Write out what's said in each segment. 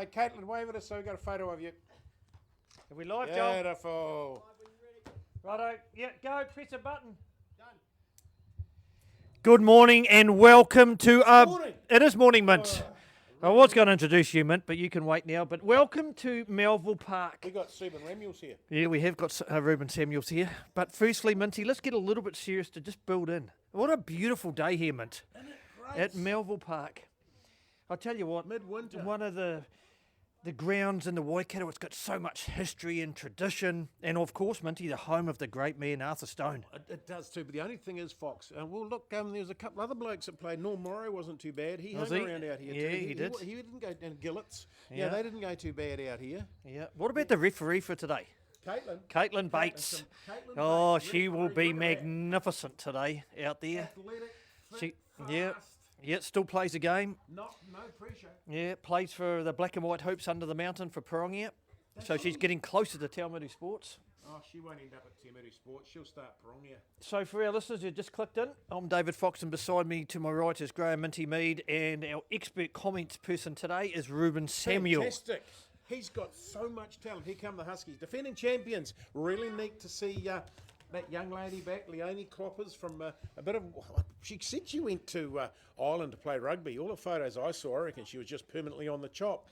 Hey, Caitlin, wave at us so we got a photo of you. Are we live, Joel? Beautiful. Righto. Yeah, go. Press a button. Good morning and welcome to... Morning. It is morning, Mint. I was going to introduce you, Mint, but you can wait now. But welcome to Melville Park. We got Stephen Remuels here. Yeah, we have got Ruben Samuels here. But firstly, Minty, let's get a little bit serious to just build in. What a beautiful day here, Mint. Isn't it great? At Melville Park. I'll tell you what, Midwinter. one of the grounds in the Waikato, it's got so much history and tradition. And of course, Minty, the home of the great man, Arthur Stone. It does too, but the only thing is, Fox, well, look, there was a couple other blokes that played. Norm Morrow wasn't too bad. He hung around out here Yeah, too. he did. He didn't go down Gillets. Yeah. Yeah, they didn't go too bad out here. Yeah. What about the referee for today? Caitlin Bates. Caitlin Oh, Bates, she will referee, be look at that. magnificent today out there. Athletic, fit, She, fast, yeah, still plays a game. no pressure. Yeah, plays for the Black and White Hoops under the mountain for Pirongia. So she's getting closer to Taumuru Sports. Oh, she won't end up at Tiamutu Sports. She'll start Pirongia. So for our listeners who just clicked in, I'm David Fox, and beside me to my right is Graham Minty Mead, and our expert comments person today is Ruben Samuel. Fantastic. He's got so much talent. Here come the Huskies. Defending champions. Really neat to see that young lady back, Leonie Kloppers, from a bit of... She said she went to Ireland to play rugby. All the photos I saw, I reckon she was just permanently on the chop.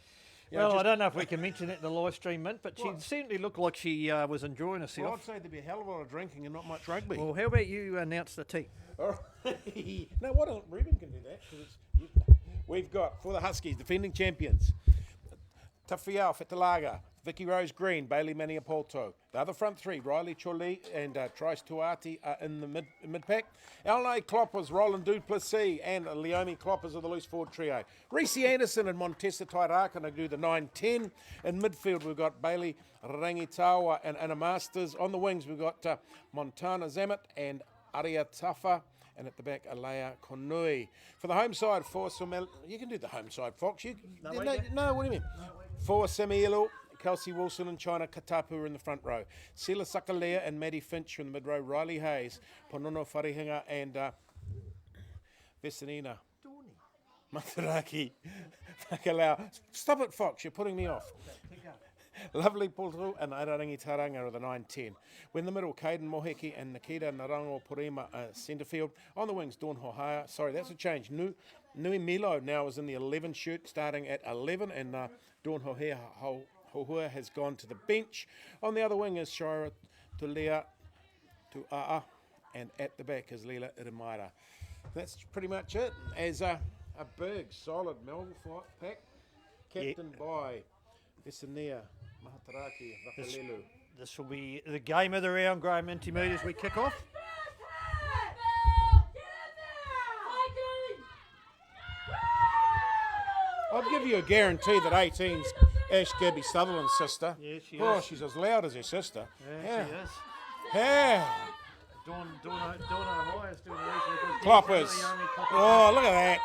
You know, Well, I just- don't know if we can mention it in the live stream, Mint, but she What? certainly looked like she was enjoying Well, herself. I'd say there'd be a hell of a lot of drinking and not much rugby. Well, how about you announce the team? No, what else? Ruben can do that. 'Cause we've got, for the Huskies, defending champions, Tafiao Fetalaga, Vicky Rose Green, Bailey Maniapolto. The other front three, Riley Choli and Trice Tuati are in the mid-pack. Alnay Kloppers, Roland Duplessis and Leomi Kloppers are the loose forward trio. Reese Anderson and Montessa Tairaka do the 9-10. In midfield, we've got Bailey Rangitawa and Anna Masters. On the wings, we've got Montana Zamet and Aria Tafa. And at the back, Alea Konui. For the home side, you can do the home side, Fox. No, what do you mean? For Samielo, Kelsey Wilson and China Katapu are in the front row. Sela Sakalea and Maddie Finch are in the mid row. Riley Hayes, Ponono Wharehinga and Vesanina. Mataraki. Whakalau. Stop it, Fox. You're putting me off. Lovely Pultu and Ararangi Taranga are the 9-10. We're in the middle, Caden Moheki and Nikita Narango Purima centre field. On the wings, Dawn Hohaya. Sorry, that's a change. Nui Milo now is in the 11 shirt, starting at 11, and Dawn Hohua has gone to the bench. On the other wing is Shira Tulea Tuaa, and at the back is Leela Irimaira. That's pretty much it. As a big, solid Melville pack, captained by Vesania Mahataraki Vakalelu. This will be the game of the round, Graham Minty Mead, as we kick off. I'd give you a guarantee that 18's Ash Gabby Sutherland's sister. Yeah, she Oh, is. she's as loud as her sister. Yeah, she is. Yeah. Dawn O'Hara is doing reasonably good. Kloppers. Leomi Kloppers. Oh, look at that.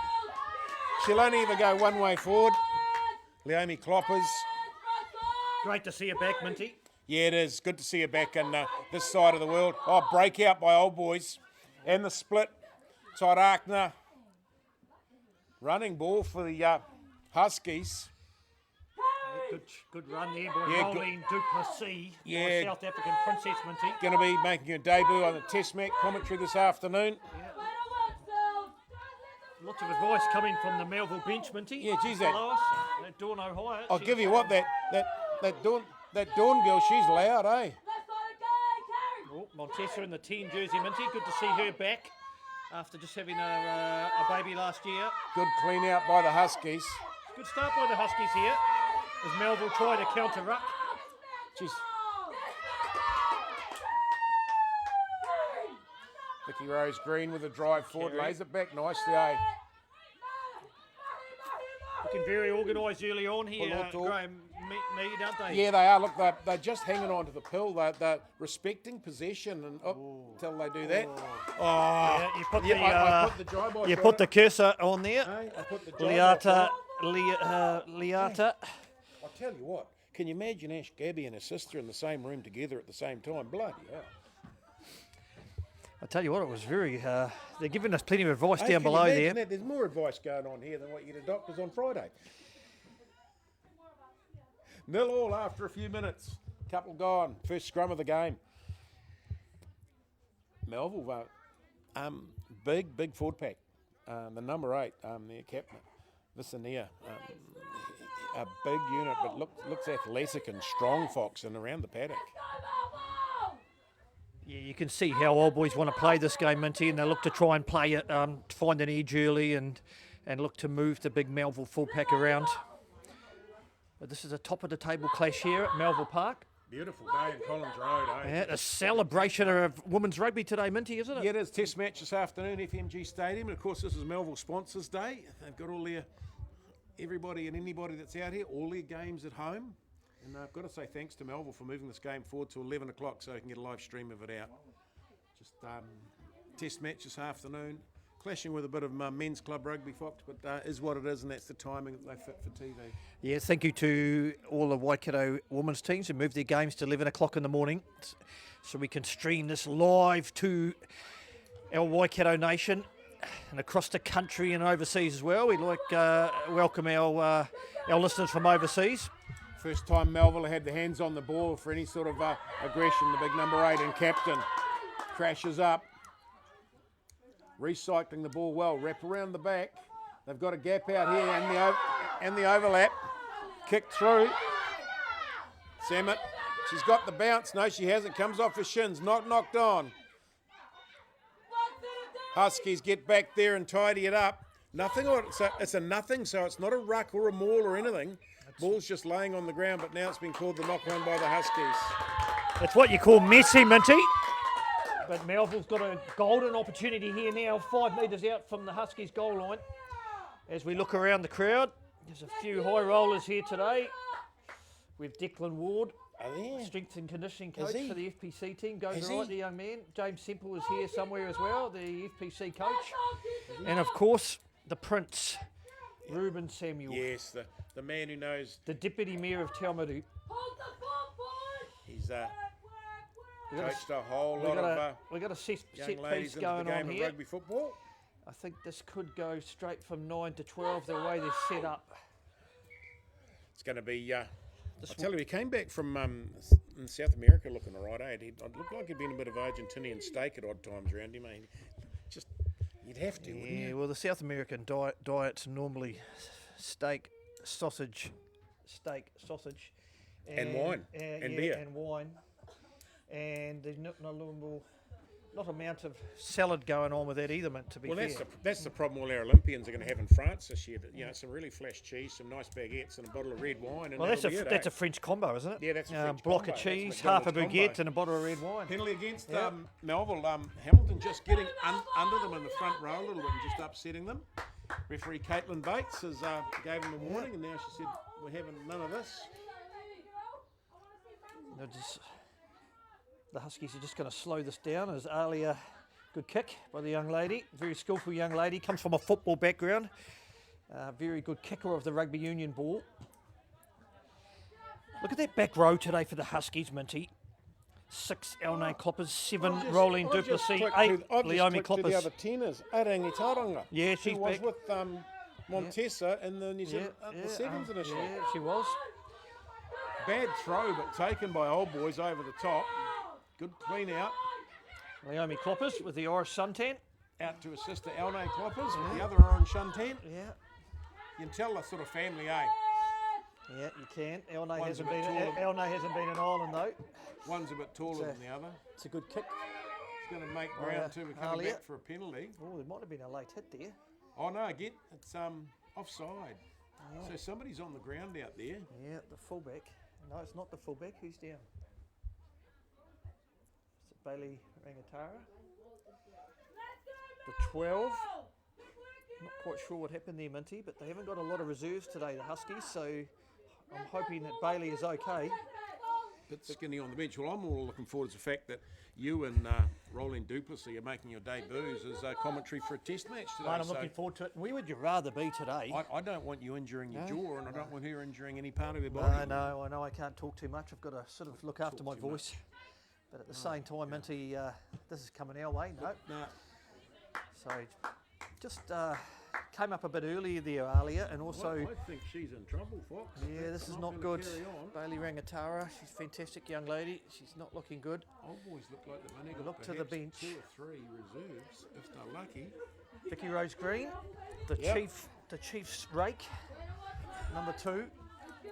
She'll only ever go one way forward. Leomi Kloppers. Great to see you back, Minty. Yeah, it is. Good to see her back in this side of the world. Oh, breakout by Old Boys. And the split. Tairakna. Running ball for the Huskies. Good run there by Yeah, Rolene Duplessis, Yeah. my South African princess, Minty. Going to be making her debut on the Test match commentary this afternoon. Lots of advice coming from the Melville bench, Minty. Yeah, geez, Below us, that Dawn O'Hara. I'll give you what, that Dawn girl, she's loud, eh? Oh, Montessa in the 10 jersey, Minty. Good to see her back after just having a baby last year. Good clean out by the Huskies. Good start by the Huskies here as Melville try to counter-ruck. Jeez. Vicky Rose Green with a drive forward, Carry. lays it back nicely, eh? Looking very organised early on here, Poloto. Graham Mead, aren't they? Yeah, they are. Look, they're just hanging on to the pill. They're respecting possession and till they do that. Oh, Yeah, you put I put the dry box you on put it. the cursor on there. Hey, I put the dry box on Liata, it. Liata. I'll tell you what. Can you imagine Ash Gabby and her sister in the same room together at the same time? Bloody hell. I tell you what, it was very. They're giving us plenty of advice Hey, down can you below imagine there. that? There's more advice going on here than what you get at doctors on Friday. 0-0 after a few minutes. Couple gone. First scrum of the game. Melville, big forward pack. The number 8, their captain, Vicenia. A big unit, but looks athletic and strong, Fox, and around the paddock. Yeah, you can see how Old Boys want to play this game, Minty, and they look to try and play it, find an edge early and look to move the big Melville full pack around. But this is a top-of-the-table clash here at Melville Park. Beautiful day in Collins Road, eh? Yeah, a celebration of women's rugby today, Minty, isn't it? Yeah, it is. Test match this afternoon, FMG Stadium. And, of course, this is Melville Sponsors Day. They've got all everybody and anybody that's out here, all their games at home. And I've got to say thanks to Melville for moving this game forward to 11 o'clock so I can get a live stream of it out. Just test match this afternoon. Clashing with a bit of men's club rugby, Fox, but is what it is, and that's the timing that they fit for TV. Yeah, thank you to all the Waikato women's teams who moved their games to 11 o'clock in the morning so we can stream this live to our Waikato nation and across the country and overseas as well. We'd like welcome our listeners from overseas. First time Melville had the hands on the ball for any sort of aggression. The big number 8 and captain crashes up. Recycling the ball well, wrap around the back. They've got a gap out here and the overlap. Kick through. Samet, she's got the bounce. No, she hasn't. Comes off her shins. Not knocked on. Huskies get back there and tidy it up. Nothing, or it's a nothing, so it's not a ruck or a maul or anything. Ball's just laying on the ground, but now it's been called the knock on by the Huskies. That's what you call messy, Minty. But Melville's got a golden opportunity here now, 5 metres out from the Huskies goal line. As we look around the crowd, there's a few high rollers here today with Declan Ward, strength and conditioning coach for the FPC team. Goes right, the young man. James Semple is here somewhere as well, the FPC coach. And of course, the Prince, Ruben Samuel. Yes, the man who knows. The Deputy Mayor of Taumatu. He's coached a whole lot of we got a set ladies piece going into the game on of here. rugby football. I think this could go straight from 9 to 12 the way they're set up. It's going to be. I tell you, he came back from in South America looking all right. It looked like he'd been a bit of Argentinian steak at odd times around him. Just you'd have to, wouldn't you? Well, the South American diet's normally steak, sausage, and wine and beer and wine. And there's not amount of salad going on with that either, to be fair. That's the problem all our Olympians are going to have in France this year. You know, some really flash cheese, some nice baguettes, and a bottle of red wine. And well, that's a French combo, isn't it? Yeah, that's a French block combo. of cheese, half a baguette, and a bottle of red wine. Penalty against Melville. Hamilton just getting under them in the front row a little bit and just upsetting them. Referee Caitlin Bates gave them a warning, and now she said, "We're having none of this." The Huskies are just going to slow this down as Alia, good kick by the young lady, very skillful young lady, comes from a football background, very good kicker of the rugby union ball. Look at that back row today for the Huskies, Minty. 6 Elnay Kloppers, 7 Rolling Duplessis, 8 Leomi Kloppers. The other 10 is Arangi Tauranga. Yeah, she's was back. with Montesa in the New Zealand the sevens initially. Yeah, she was. Bad throw, but taken by Old Boys over the top. Good clean out. Leomi Kloppers with the Irish suntan. Out to assist the Elnay Kloppers with the other orange suntan. Yeah. You can tell the sort of family, eh? Yeah, you can. Elnay One's hasn't a bit been an island though. One's a bit taller than the other. It's a good kick. It's going to make ground too. We're coming back for a penalty. Oh, there might have been a late hit there. Oh no, again, it's offside. Yeah. So somebody's on the ground out there. Yeah, the fullback. No, it's not the fullback. Who's down? Is it Bailey Rangatara? The 12. Not quite sure what happened there, Minty, but they haven't got a lot of reserves today, the Huskies, so I'm hoping that Bailey is okay. Bit skinny on the bench. Well, I'm more looking forward to the fact that you and Rolling Duplessis are making your debuts as commentary for a test match today. Mate, I'm looking forward to it. Where would you rather be today? I don't want you injuring your jaw, and I don't want her injuring any part of her body. No, I know I can't talk too much. I've got to sort of look after my voice. But at the same time, Minty, this is coming our way. No. No. So just came up a bit earlier there, Alia, and also... I think she's in trouble, Fox. Yeah, this is not gonna good. carry on. Bailey Rangatara, she's a fantastic young lady. She's not looking good. Old Boys look like they've only got Look to the bench. 2 or 3 reserves, if they're lucky. Vicky Rose Green, the Chief's rake, number 2.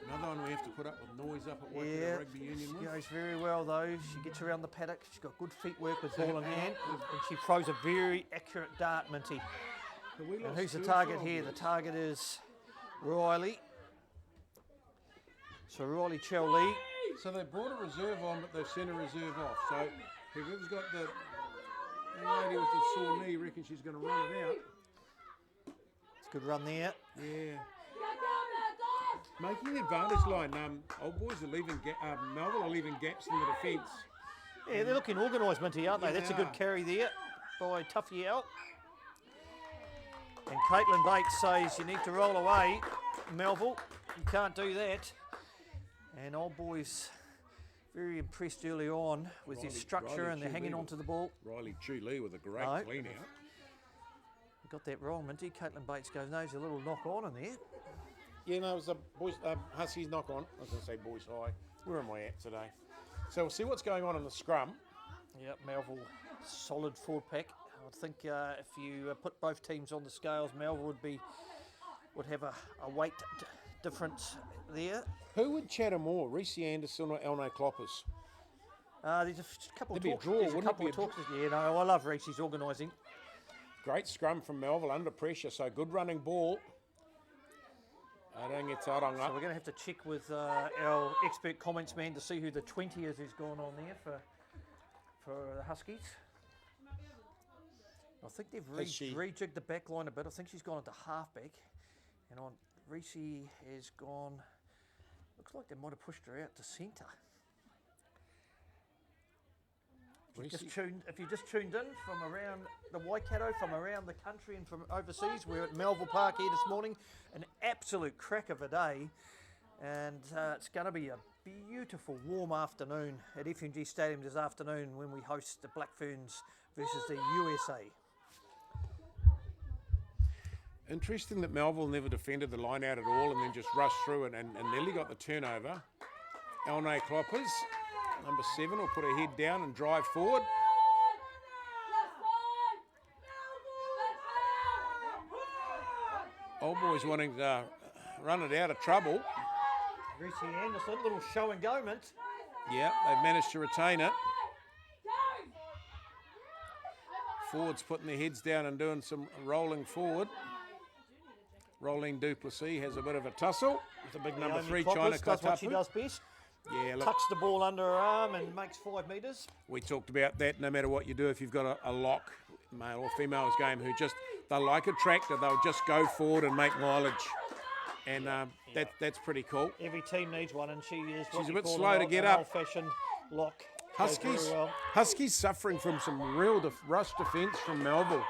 Another one we have to put up with noise up at Waitomo Yeah, Rugby Union she with. goes very well though. She gets around the paddock. She's got good feet work with ball in hand, and she throws a very accurate dart, Minty. And who's the target here? The target is Riley. So Riley Chow-Lee. So they brought a reserve on, but they've sent a reserve off. So whoever's got the young lady with the sore knee, reckon she's going to run it out. It's a good run there. Yeah. Making the advantage line. Old Boys are leaving, Melville are leaving gaps in the defence. Yeah, they're looking organised, Minty, aren't they? Yeah, That's a they good are. carry there by Tuffy out. And Caitlin Bates says you need to roll away, Melville. You can't do that. And Old Boys very impressed early on with their structure, and they're hanging on to the ball. Riley Chu-Lee with a great clean out. Got that wrong, Minty. Caitlin Bates goes, no, there's a little knock on in there. Yeah, no, it was a boys, Huskies knock on. I was going to say boys high. Where am I at today? So we'll see what's going on in the scrum. Yep, Melville, solid forward pack. I think if you put both teams on the scales, Melville would have a weight difference there. Who would chatter more, Reese Anderson or Elno Kloppers? There's a couple of There'd be a talks. draw, There's a wouldn't it couple be of a talks. Yeah, no, I love Reese's organising. Great scrum from Melville under pressure, so good running ball. So we're going to have to check with our expert comments man to see who the 20 is who's gone on there for the Huskies. I think they've rejigged the back line a bit. I think she's gone into halfback. And on Reese has gone, looks like they might have pushed her out to centre. If you just tuned in from around the Waikato, from around the country and from overseas, we're at Melville Park here this morning. An absolute crack of a day, and it's going to be a beautiful warm afternoon at FMG Stadium this afternoon when we host the Black Ferns versus the USA. Interesting that Melville never defended the line out at all and then just rushed through and nearly got the turnover. Elna Kloppers, number 7, will put her head down and drive forward. Old Boys wanting to run it out of trouble. Reese Anderson, little show and go, mint. Yeah, they've managed to retain it. Forwards putting their heads down and doing some rolling forward. Rolling Duplessis has a bit of a tussle with a big number 3, China does what she does best. Yeah, look, Tucks the ball under her arm and makes 5 metres. we talked about that. No matter what you do, if you've got a lock, male or female's game, who just, they're like a tractor, they'll just go forward and make mileage. And that's pretty cool. Every team needs one, and she's a bit slow to get up. Old-fashioned lock. Goes very well. Huskies suffering from some real rush defence from Melville.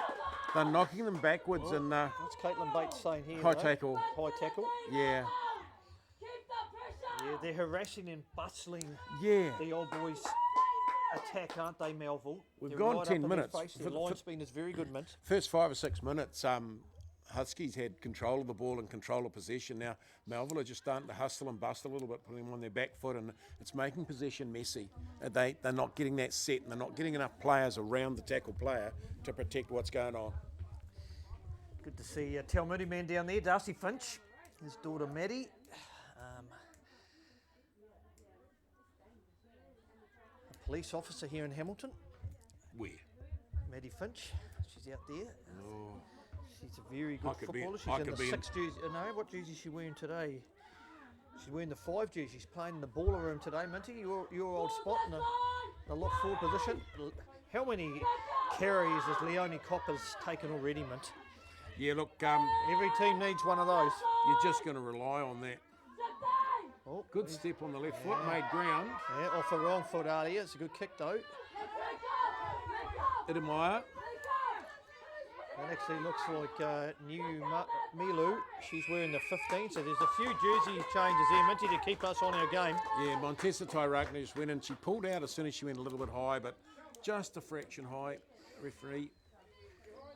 They're knocking them backwards and What's Caitlin Bates saying here? high tackle. High tackle. Yeah. Yeah, they're harassing and bustling Yeah. the Old Boys attack, aren't they, Melville? We've They're gone right 10 up in their minutes. face. Their line spin is very good, mint. First 5 or 6 minutes, Huskies had control of the ball and control of possession. Now, Melville are just starting to hustle and bust a little bit, putting them on their back foot, and it's making possession messy. They're not getting that set, and they're not getting enough players around the tackle player to protect what's going on. Good to see Te Moody man down there, Darcy Finch, his daughter Maddie. A police officer here in Hamilton, Where? Maddie Finch. She's out there. Oh. She's a very good footballer. She's in the 6 jersey. No, what jersey is she wearing today? She's wearing the 5 jersey. She's playing in the baller room today, Minty. Your old spot in the lock forward position. How many carries has Leonie Coppers taken already, Mint? Yeah, look, Every team needs one of those. you're just going to rely on that. Oh, Good step on the left foot, made ground. yeah, off the wrong foot earlier. It's a good kick though. Idemeyer. That actually looks like new Milu. She's wearing the 15, so there's a few jersey changes there, Minty, to keep us on our game. Yeah, Montessa Tyragna just went in. She pulled out as soon as she went a little bit high, but just a fraction high. Referee.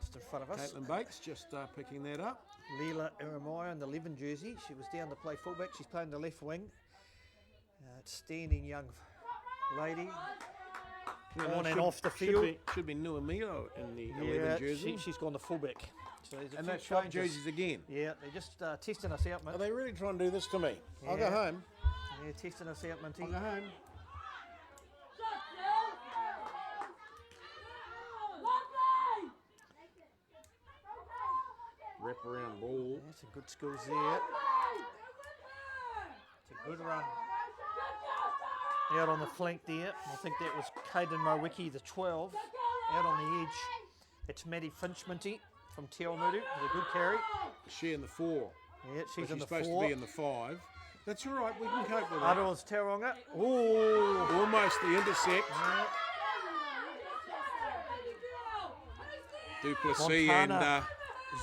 Just in front of us. Caitlin Bates just picking that up. Leela Iremaya in the 11 jersey. She was down to play fullback. She's playing the left wing. Outstanding young lady. On and off the field. Should be Nuamilo in the 11 jersey. She's gone to fullback. So there's a And few that's swap changes. jerseys again. Yeah, they're just testing us out, mate. Are they really trying to do this to me? I'll go Yeah. home. Yeah, testing us out, Minty. I'll go home. Wrap around ball. Yeah, some good skills there. It's a good run. Out on the flank there. I think that was Caden Mowicki, the 12. Out on the edge. It's Maddie Finch, Minty, from Te Awamutu. With a good carry. She in the 4. Yeah, she's in the supposed 4. to be in the 5. That's all right. We can cope with that. Aroa's Tauranga. Ooh. Almost the intercept. Yeah. Duplessis Montana.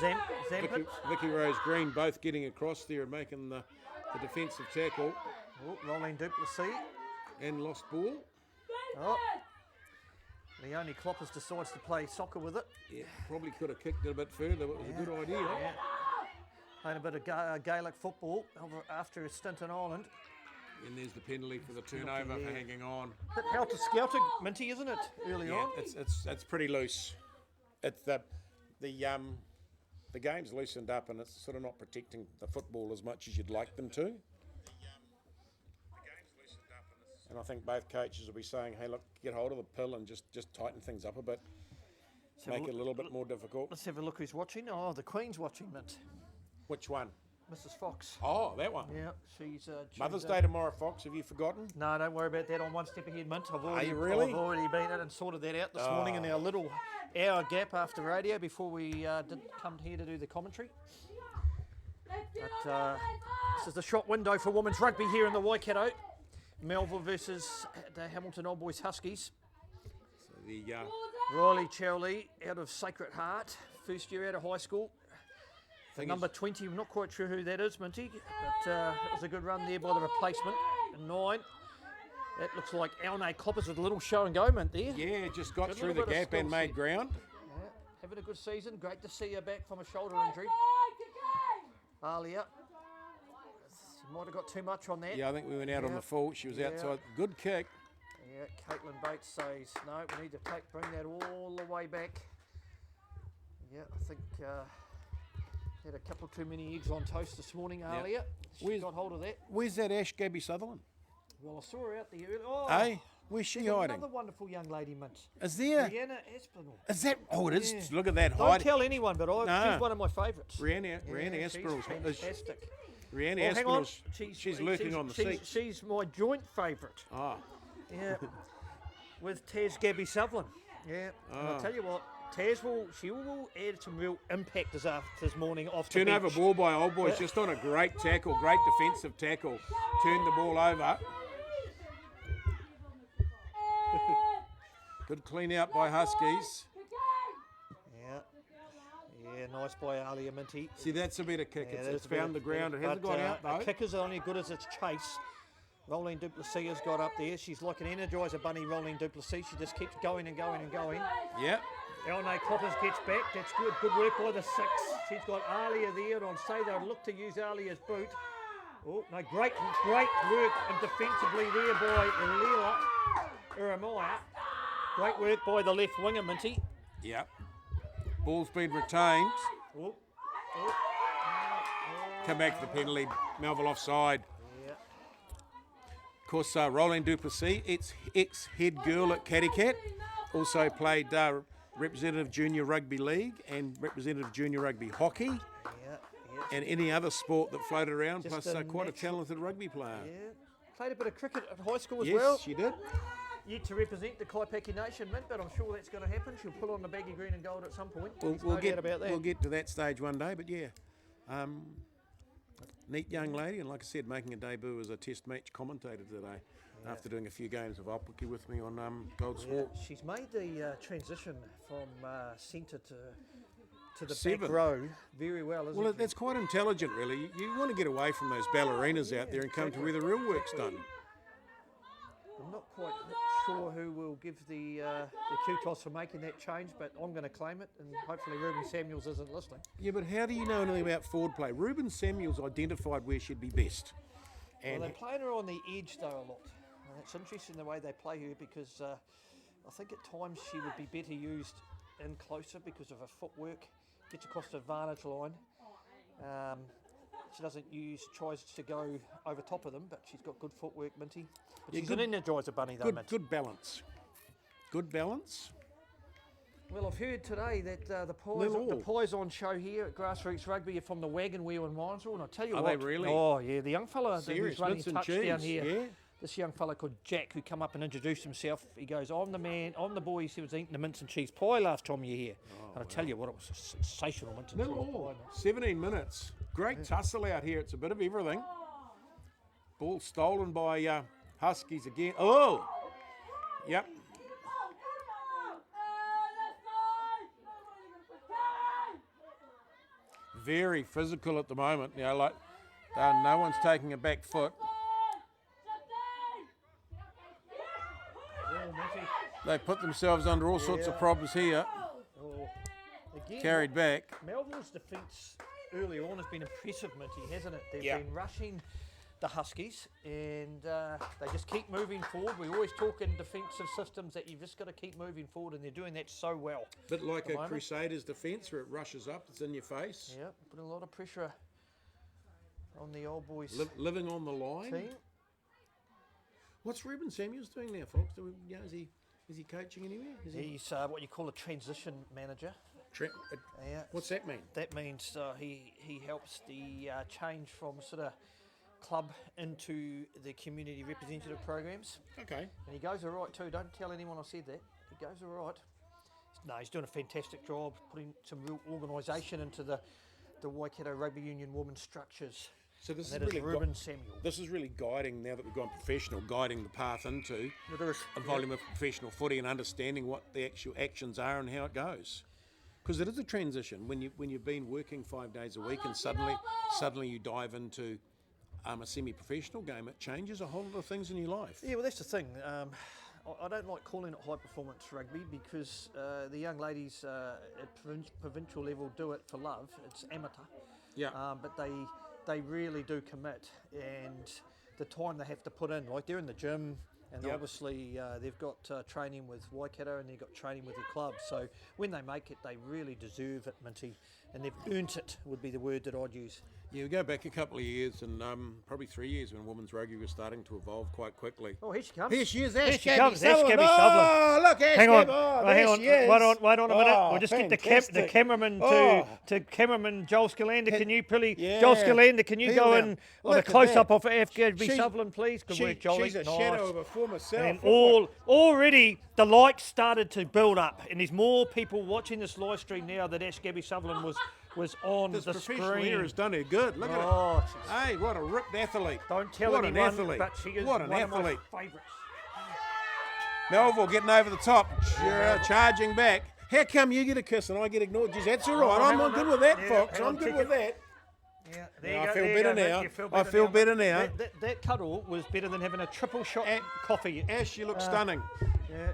and Zampit. Vicky Rose Green both getting across there and making the defensive tackle. Oh, Rolling Duplessis. And lost ball. Oh. Leonie Kloppers decides to play soccer with it. Yeah, probably could have kicked it a bit further. It was a good idea. Yeah. Playing a bit of Gaelic football after a stint in Ireland. And there's the penalty for the turnover for hanging on. Bit helter-skelter, Minty, isn't it? Early on. It's pretty loose. It's the game's loosened up and it's sort of not protecting the football as much as you'd like them to. And I think both coaches will be saying, hey, look, get hold of the pill and just tighten things up a bit. Make it a little bit more difficult. Let's have a look who's watching. Oh, the Queen's watching, Mint. Which one? Mrs. Fox. Oh, that one. Yeah, she's... Mother's Day tomorrow, Fox. Have you forgotten? No, don't worry about that. I'm one step ahead, Mint. I've you really? already been in and sorted that out this morning in our little hour gap after radio before we did come here to do the commentary. But this is the shop window for women's rugby here in the Waikato. Melville versus the Hamilton Old Boys Huskies. So the Riley Chowley out of Sacred Heart, first year out of high school. The number 20, I'm not quite sure who that is, Minty, but it was a good run there by the replacement. And 9, that looks like Alnay Kloppers with a little show and go, Mint, there. Yeah, just got Good through little the bit of gap and skill made set. ground. Yeah, having a good season. Great to see her back from a shoulder injury. Alia. She might have got too much on that. Yeah, I think we went out on the full. She was outside. Good kick. Yeah, Caitlin Bates says, no, we need to bring that all the way back. Yeah, I think had a couple too many eggs on toast this morning, Alia. She got hold of that. Where's that Ash Gabby Sutherland? Well, I saw her out there earlier. Oh, Hey, where's she there's hiding? another wonderful young lady, Mint. Is there? Rihanna Aspinall. Is that? Oh, it is. Yeah. Look at that Don't hiding. tell anyone, but No. she's one of my favourites. Rihanna Yeah, Aspinall. she's fantastic. Rihanna Oh, hang on. Aspinall. She's lurking on the seat. She's my joint favourite. Ah, Yeah, with Taz Gabby Sutherland. Yeah, and I'll tell you what, Taz will add some real impact this morning off the turnover bench. ball by Old Boys, just on a great tackle, great defensive tackle. Turned the ball over. Good clean out by Huskies. Yeah, nice by Alia Minty. See, that's a better kick. Yeah, It's that's a found the better- ground. It hasn't but, gone out A though. kicker's only good as its chase. Rolling Duplessis has got up there. She's like an Energizer bunny, Rolling Duplessis. She just keeps going and going and going. Yep. Elnay Kloppers gets back. That's good. Good work by the 6. She's got Alia there. And I'd say they'll look to use Alia's boot. Oh, no, great work and defensively there by Leela Iremaya. Great work by the left winger, Minty. Yep. Ball's been retained. Oh. Come back to the penalty. Melville offside. Yeah. Of course, Roland Duplessis, ex-head girl at Cattycat, also played representative junior rugby league and representative junior rugby hockey and any other sport that floated around, Just plus a quite a natural- talented rugby player. Yeah. Played a bit of cricket at high school as Yes, well. she did. Yet to represent the Kaipeki Nation, Mint, but I'm sure that's going to happen. She'll pull on the baggy green and gold at some point. There's no doubt about that. We'll get to that stage one day, but yeah. Neat young lady, and like I said, making a debut as a test match commentator today after doing a few games of Alpuki with me on Gold Swamp. She's made the transition from centre to the 7. back row very well, isn't Well, she? that's quite intelligent, really. You want to get away from those ballerinas out there and come to where the real work's done. I'm not quite sure who will give the kudos for making that change, but I'm going to claim it, and hopefully Ruben Samuels isn't listening. Yeah, but how do you know anything about forward play? Ruben Samuels identified where she'd be best. Well, And they're playing her on the edge though a lot. And it's interesting the way they play her because I think at times she would be better used in closer because of her footwork, gets across the advantage line. She tries to go over top of them, but she's got good footwork, Minty. But she's an energizer bunny though, Minty. Good balance. Good balance. Well, I've heard today that the pies on show here at Grassroots Rugby are from the Wagon Wheel in Minesville, and I tell you what, they really? Oh yeah, the young fella Serious who's running bits and touch down cheese, here. yeah. This young fella called Jack, who come up and introduced himself. He goes, I'm the boy who was eating the mince and cheese pie last time you were here. And I tell you what, it was a sensational mince and cheese pie. 17 minutes. Great tussle out here. It's a bit of everything. Ball stolen by Huskies again. Oh! Yep. Very physical at the moment. You know, like no one's taking a back foot. They put themselves under all sorts of problems here. Again, Carried back. Melville's defence early on has been impressive, Minty, hasn't it? They've been rushing the Huskies and they just keep moving forward. We always talk in defensive systems that you've just got to keep moving forward, and they're doing that so well. Bit like a Crusaders defence where it rushes up, it's in your face. Yeah, putting a lot of pressure on the Old Boys living on the line. team. What's Ruben Samuels doing now, folks? Is he coaching anywhere? He's what you call a transition manager. What's that mean? That means he helps the change from sort of club into the community representative programs. Okay. And he goes all right too. Don't tell anyone I said that. He goes all right. No, he's doing a fantastic job putting some real organisation into the Waikato Rugby Union women's structures. So this is really Ruben Samuel. This is really guiding, now that we've gone professional, guiding the path into a volume of professional footy and understanding what the actual actions are and how it goes. Because it is a transition when you've been working 5 days a week and suddenly you dive into a semi-professional game. It changes a whole lot of things in your life. Yeah, well, that's the thing. I don't like calling it high-performance rugby because the young ladies at provincial level do it for love. It's amateur. Yeah. But they really do commit, and the time they have to put in, like they're in the gym, and obviously they've got training with Waikato and they've got training with the club. So when they make it, they really deserve it, Minty, and they've earned it would be the word that I'd use. Yeah, we go back a couple of years and probably 3 years when women's rugby was starting to evolve quite quickly. Oh, here she comes. Here she is, Ash Gabby Gabby Sutherland. Sutherland. Oh, look, Ash Hang on, Gabby. Oh, hang on. she is. Wait on a minute. Oh, We'll just get fantastic. the cameraman to cameraman Joel Scalander. Can you please, Yeah. Joel Scalander? Can you go in on a Look at close up that. of Ash Gabby Sutherland, please? Good work, Joel. She's a shadow of a former self. And already the likes started to build up, and there's more people watching this live stream now that Ash Gabby Sutherland was on This the professional screen. era has done her good. Look at Oh, it. Hey, what a ripped athlete. don't tell what anyone, an athlete. but she is what an one athlete. of my favourites. Melville getting over the top, charging back. How come you get a kiss and I get ignored? Geez, that's all right. I'm good with that, Fox. I'm good with that. Yeah, I feel better now. I feel better now. That cuddle was better than having a triple shot coffee. Ash, you look stunning. Yeah,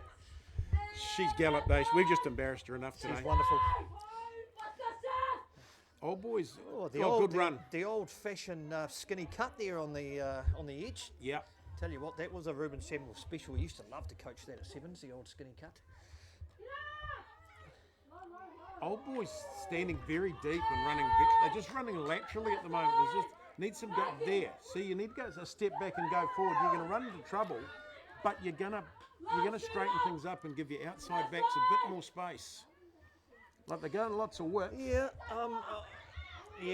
She's galloped, Ash. We've just embarrassed her enough today. she's wonderful. Old boys. Good run. The old-fashioned skinny cut there on the edge. Yep. Tell you what, that was a Ruben Samuel special. We used to love to coach that at sevens, the old skinny cut. Old boys standing very deep and running. They're just running laterally at the moment. There's just need some go there. See, you need to go a step back and go forward. You're going to run into trouble, but you're going to straighten things up and give your outside backs a bit more space. Like they're going lots of work. Yeah,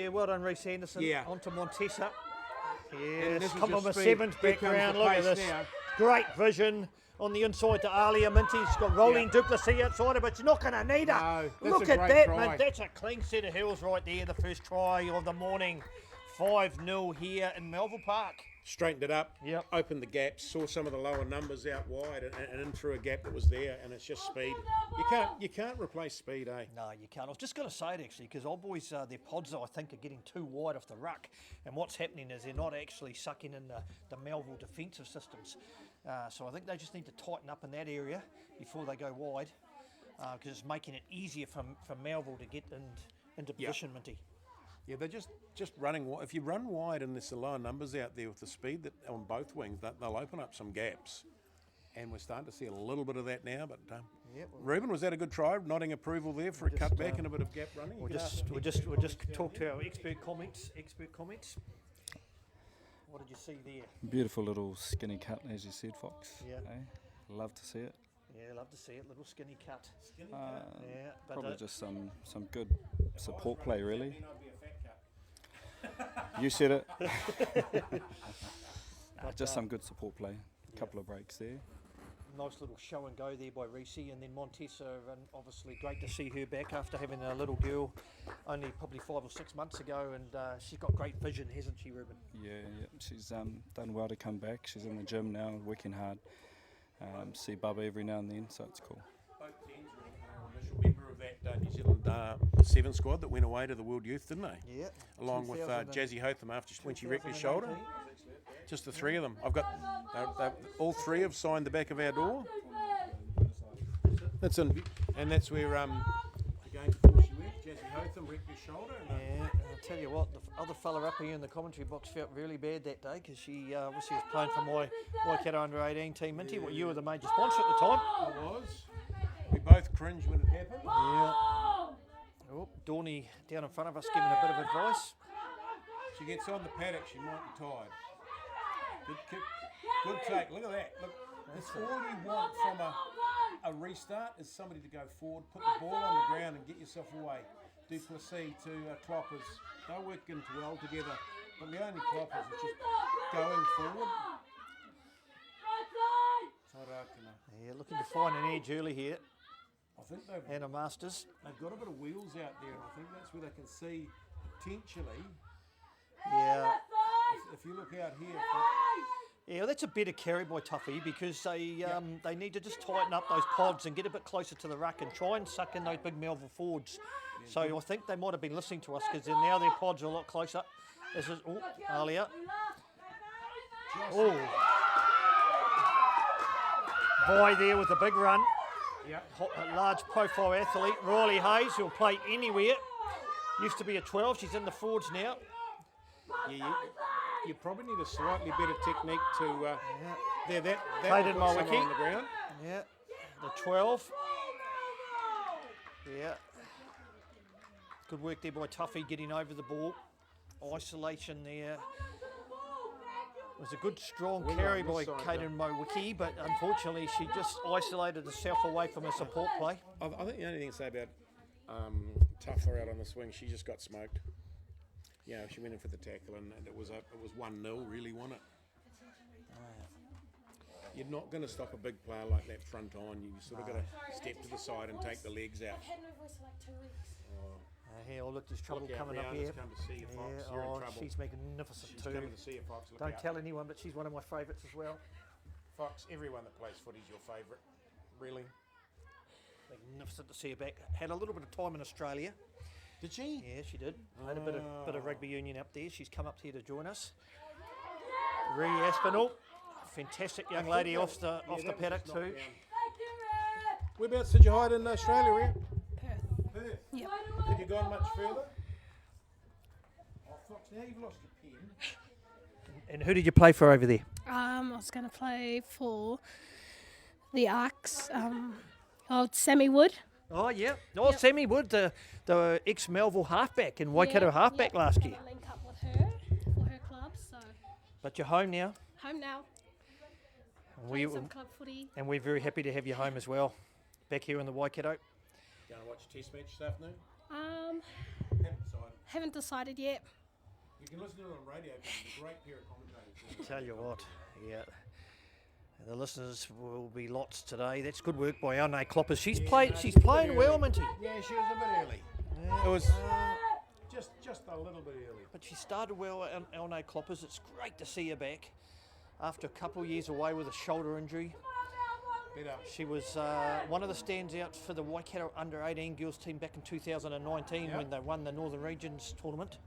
well done, Reece Anderson. Yeah. On to Montesa. And this Yes, is come your from a speed. sevens Here comes background. the Look at pace this. now. Great vision on the inside to Alia Minty. She's got rolling Duplessis outside her, but she's not going to need her. No, that's Look a at great that, try. man. That's a clean set of hills right there. The first try of the morning. 5-0 here in Melville Park. Straightened it up, Yep. opened the gaps, saw some of the lower numbers out wide and in through a gap that was there, and it's just speed. You can't replace speed, eh? No, you can't. I was just going to say it actually, because Old Boys, their pods, I think, are getting too wide off the ruck. And what's happening is they're not actually sucking in the Melville defensive systems. So I think they just need to tighten up in that area before they go wide, because it's making it easier for Melville to get into position, Minty. Yeah, they're just running. If you run wide and there's a lower numbers out there with the speed that on both wings, they'll open up some gaps. And we're starting to see a little bit of that now. But Ruben, was that a good try? Nodding approval there for a cutback and a bit of gap running. We'll just talk to our expert comments. What did you see there? Beautiful little skinny cut, as you said, Fox. Yeah. Love to see it. Yeah, love to see it. Little skinny cut. But Probably just some good support play, really. You said it. Just some good support play. A couple of breaks there. Nice little show and go there by Reese, and then Montessa, and obviously great to see her back after having a little girl only probably 5 or 6 months ago, and she's got great vision, hasn't she, Ruben? Yeah. She's done well to come back. She's in the gym now, working hard. See Bubba every now and then, so it's cool. Both teams were initial member of that New Zealand 7 squad that went away to the World Youth, didn't they? Yeah. Along with Jazzy Hotham when she wrecked her shoulder. Just the 3 of them. I've got all 3 have signed the back of our door. That's where again before she went, Jazzy Hotham wrecked her shoulder. Yeah, I'll tell you what, the other fella up here in the commentary box felt really bad that day because she obviously was playing for my Waikato under-18 team, Minty. Well, you were the major sponsor at the time. I was. We both cringed when it happened. Yeah. Oh, Dawny down in front of us giving a bit of advice. She gets on the paddock, she might be tired. Good kick, good take. Look at that. Look, that's all you want from a restart is somebody to go forward, put the ball on the ground and get yourself away. Duplessis to Cloppers. They're working well together. But the only Cloppers is just going forward. Yeah, looking to find an edge early here. I think and a Masters. They've got a bit of wheels out there, and I think that's where they can see potentially. Yeah. If you look out here. Yeah, well, that's a better carry by Tuffy because they need to just tighten up those pods and get a bit closer to the ruck and try and suck in those big Melville forwards. Yeah, so I think they might have been listening to us because now their pods are a lot closer. This is Alia. Oh. Boy there with a big run. Yeah. A large profile athlete, Riley Hayes, who'll play anywhere. Used to be a 12, she's in the forwards now. Yeah, you probably need a slightly better technique to that played in my wiki on the ground. Yeah, the 12. Yeah, good work there by Tuffy getting over the ball. Isolation there. It was a good strong carry by Caden Mowicki, but unfortunately she just isolated herself away from her support play. I think the only thing to say about Tougher out on the swing, she just got smoked. Yeah, she went in for the tackle, and it was 1-0. Really, wasn't it? You're not going to stop a big player like that front on. You sort of got to step to the side and take the legs out. Here, look, there's trouble coming up here. Come to see you, Fox. You're in trouble. She's magnificent she's too. Coming to see you, Fox. Look Don't out. tell anyone, but she's one of my favourites as well. Fox, everyone that plays footy is your favourite. Really. Magnificent to see her back. Had a little bit of time in Australia. Did she? Yeah, she did. Had a bit of rugby union up there. She's come up here to join us. Ree Aspinall, fantastic young lady off the paddock too. Whereabouts did you hide in Australia, Ree? Perth. Yep. Have you gone much further? Oh, Fox, now you've lost your pen. And who did you play for over there? I was going to play for the Arcs. Sammy Wood. Oh, yeah. Oh, yep. Sammy Wood, the ex-Melville halfback and Waikato halfback last year. I link up with her for her club, so. But you're home now. Home now. Playing some club footy. And we're very happy to have you home as well. Back here in the Waikato. Going to watch a test match this afternoon? Haven't decided yet. You can listen to it on radio. It's a great pair of commentators. Tell you what, yeah. The listeners will be lots today. That's good work by Elne Cloppers. She's playing well, Minty. Yeah, she was a bit early. Yeah. It was just a little bit early. But she started well, Elne Cloppers. It's great to see her back after a couple of years away with a shoulder injury. She was one of the standouts for the Waikato under-18 girls team back in 2019 when they won the Northern Regions tournament.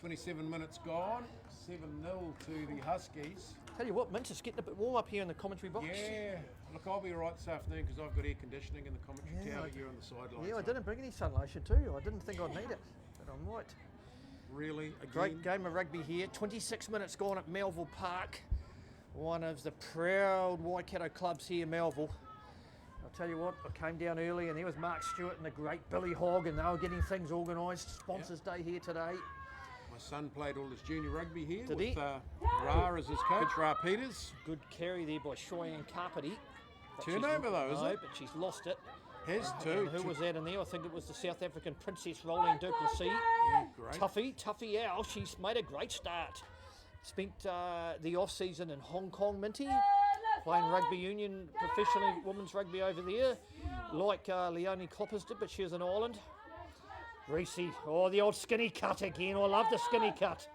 27 minutes gone, 7-0 to the Huskies. Tell you what, Mint, it's getting a bit warm up here in the commentary box. Yeah. Look, I'll be all right this afternoon because I've got air conditioning in the commentary Yeah, tower. You're on the sidelines. Yeah, I didn't bring any sun lotion too. I didn't think I'd need it, but I might. Really? Again? Great game of rugby here. 26 minutes gone at Melville Park. One of the proud Waikato clubs here, Melville. I'll tell you what, I came down early and there was Mark Stewart and the great Billy Hogg, and they were getting things organised. Sponsors Day here today. My son played all his junior rugby here Did with he? Ra as his coach, Ra Peters. Good carry there by Cheyenne Carpety. But Turnover she's- though, is no, it? but she's lost it. Has And too. who was that in there? I think it was the South African Princess Rolling Duplessis. Yeah, great. Tuffy Owl, she's made a great start. Spent the off-season in Hong Kong, Minty, playing rugby union, professionally women's rugby over there, like Leonie Kloppers did, but she was in Ireland. Reese, oh, the old skinny cut again. I love the skinny cut.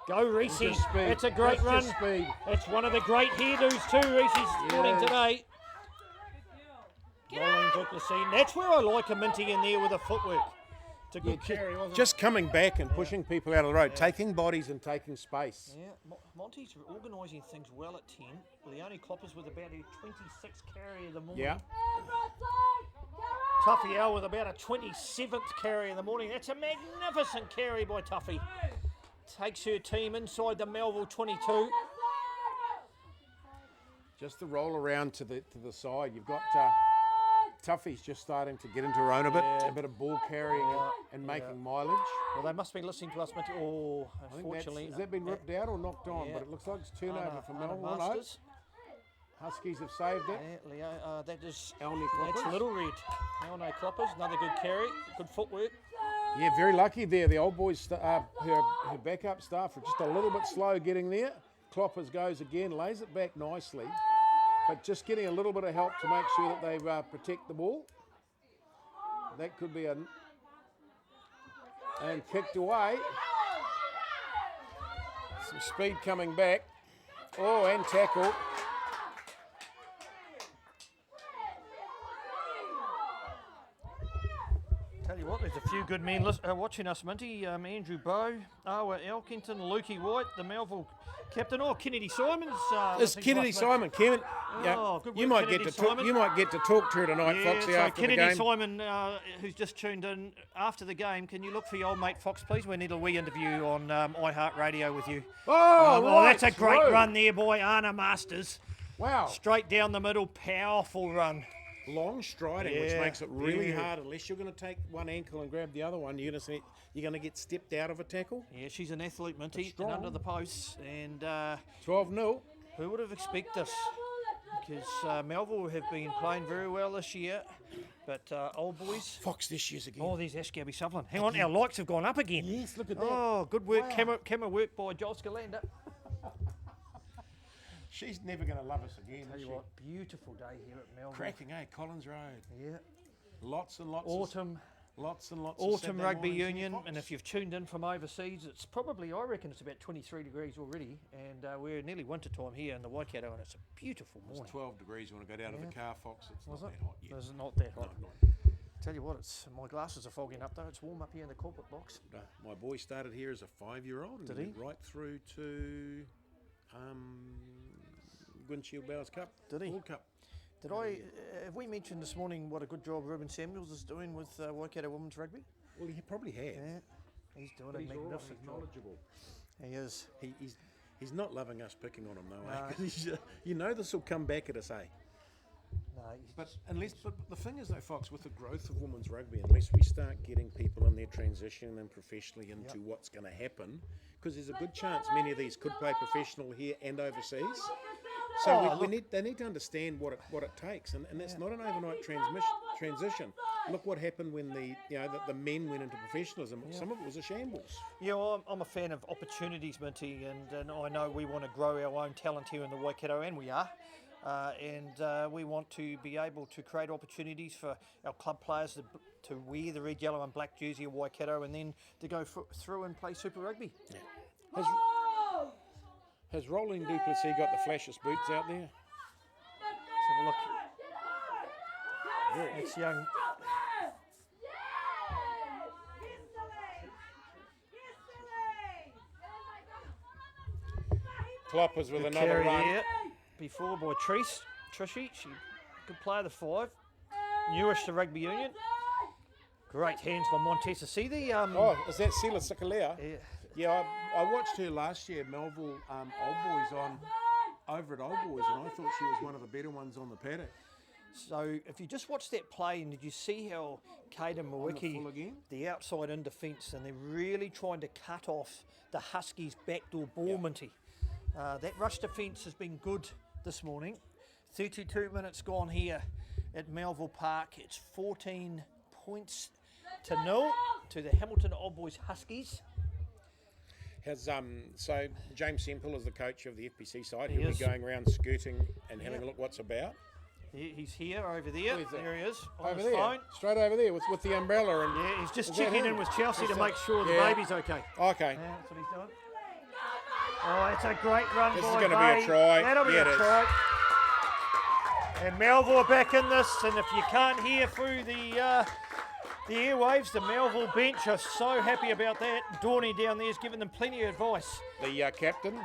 Go, Reese. Just speed. It's a great That's run. just speed. It's one of the great hairdos too, Reese's sporting Yes. today. Rolling Duplessis. And that's where I like a Minty in there with the footwork. It's a good carry, wasn't Just coming back and pushing people out of the road, taking bodies and taking space. it? Yeah, Monty's organising things well at 10. Leonie Kloppers with about a 26 carry of the morning. Yeah. Tuffy Owl with about a 27th carry in the morning. That's a magnificent carry by Tuffy. Takes her team inside the Melville 22. Just the roll around to the side. You've got Tuffy's just starting to get into her own a bit of ball carrying and making mileage. Well, they must be listening to us, Minty. Oh, I think unfortunately. has that been ripped out or knocked on? yeah. But it looks like it's turnover for Anna Melville. No, Masters. Huskies have saved it. Yeah, Leo, that is Elnie that's Kloppers. Little Red. Elnie Kloppers, another good carry, good footwork. Yeah, very lucky there. The old boys, her backup staff are just a little bit slow getting there. Kloppers goes again, lays it back nicely, but just getting a little bit of help to make sure that they protect the ball. That could be and kicked away. Some speed coming back. Oh, and tackle. Tell you what, there's a few good men watching us, Minty. Andrew Bowe, Awa Elkington, Lukey White, the Melville captain. Oh, Kennedy Simons. It's listening to Kennedy us, Simon. Kevin, Oh, good you work, might get Kennedy to talk. Simon. You might get to talk to her tonight, Yeah, Foxy, so after Kennedy the game. Simon, who's just tuned in after the game, can you look for your old mate Fox, please? We need a wee interview on iHeartRadio with you. Oh, right that's a great through. run there by Anna Masters. Wow. Straight down the middle, powerful run. Long striding, which Yeah, makes it really yeah. hard. Unless you're going to take one ankle and grab the other one, you're going to get stepped out of a tackle. Yeah, she's an athlete, Minty, and strong. under the posts. And 12-0. who would have expected this? Because Melville have been playing very well this year, but Old Boys. Fox this year's again. Oh, there's Ash Gabby Sutherland. Hang on, our likes have gone up again. Yes, look at that. Oh, good work, Wow. camera work by Joel Scalander. She's never going to love us again, Tell is you she? what, beautiful day here at Melville. Cracking, eh? Collins Road. Yeah. Lots and lots Autumn of of Autumn Saturday Rugby mornings here, Union, Fox. and if you've tuned in from overseas, it's probably, I reckon it's about 23 degrees already, and we're nearly winter time here in the Waikato, and it's a beautiful It's morning. 12 degrees when I go down to the car, Fox. It's Was not it? that hot yet. It's not that hot. No, Tell you what, it's my glasses are fogging up though. It's warm up here in the corporate box. no. My boy started here as a 5-year-old and Did went he? right through to Windshield Bowers Cup. Did he? World Cup. Did I? Have we mentioned this morning what a good job Ruben Samuels is doing with Waikato Women's Rugby? Well, he probably has. Yeah, he's doing But a he's all right, magnificent he's job. knowledgeable. He is. He's not loving us picking on him though. No. Eh? 'Cause he's, you know this will come back at us, eh? No, But the thing is though, Fox, with the growth of women's rugby, unless we start getting people in their transition and professionally into what's going to happen, because there's a good chance many of these could play professional here and overseas. So they need to understand what it takes, and that's not an overnight transition. Look what happened when the men went into professionalism. Some of it was a shambles. Yeah, well, I'm a fan of opportunities, Minty, and I know we want to grow our own talent here in the Waikato, and we are. And we want to be able to create opportunities for our club players to wear the red, yellow and black jersey of Waikato and then to go through and play Super Rugby. Yeah. Has Rolling Duplessis got the flashiest boots out there? Let's have a look. It's young. Cloppers with Good another carry run. there before by Trishy. She good player, the 5. Newish to rugby union. Great hands by Montesa. See the Oh, is that Sela Sikalea? yeah, Yeah, I watched her last year, Melville Old Boys over at Old Boys, and I thought she was one of the better ones on the paddock. so if you just watch that play, and did you see how Caden full Mawiki, again? the outside in defence, and they're really trying to cut off the Huskies' backdoor ball, Minty. That rush defence has been good this morning. 32 minutes gone here at Melville Park. It's 14 points to 0 to the Hamilton Old Boys Huskies. Has so James Semple is the coach of the FPC side. He He'll is. be going around scooting and having a look what's about. He's here, over there. Where's that? There he is, on Over his there, phone. straight over there with the umbrella. And Yeah, he's just Is that checking him? in with Chelsea to Is make that- sure the yeah. baby's okay. Okay. Yeah, that's what he's doing. Oh, it's a great run This by is going to be a Bay. try. That'll be Yeah, a it is. try. And Melville are back in this, and if you can't hear through the airwaves, the Melville bench are so happy about that. Dorney down there is giving them plenty of advice. The captain,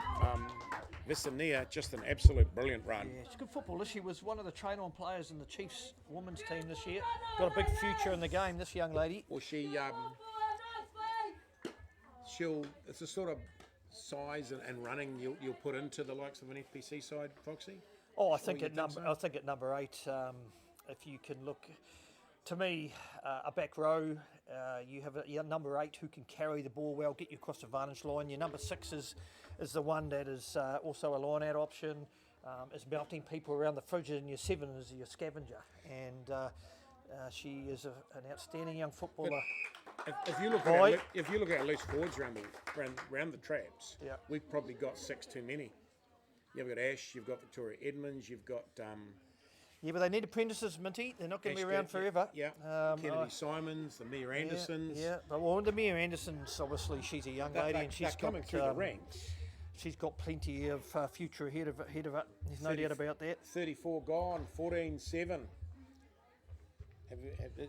Visania, just an absolute brilliant run. Yeah, she's a good footballer. She was one of the train-on players in the Chiefs women's team this year. Got a big future in the game, this young lady. Well, it's a sort of size and running you'll put into the likes of an FPC side, Foxy. Oh, I Sure think you at think number, so? I think at number 8, if you can look, to me, a back row, you have your number 8 who can carry the ball well, get you across the vantage line. Your number 6 is the one that is also a line out option, is melting people around the fridge, and your 7 is your scavenger. And she is an outstanding young footballer. If you look Boy. at our loose forwards around the traps, Yeah. we've probably got 6 too many. You've got Ash, you've got Victoria Edmonds, you've got Yeah, but they need apprentices, Minty. They're not going to be Ash around Gant- forever. Yeah, Kennedy Simons, the Mia Andersons. Yeah, but well, the Mia Anderson's obviously she's a young lady, and she's they're coming got through the ranks. she's got plenty of future ahead of her. There's no 30 doubt about that. 34 gone, 14-7.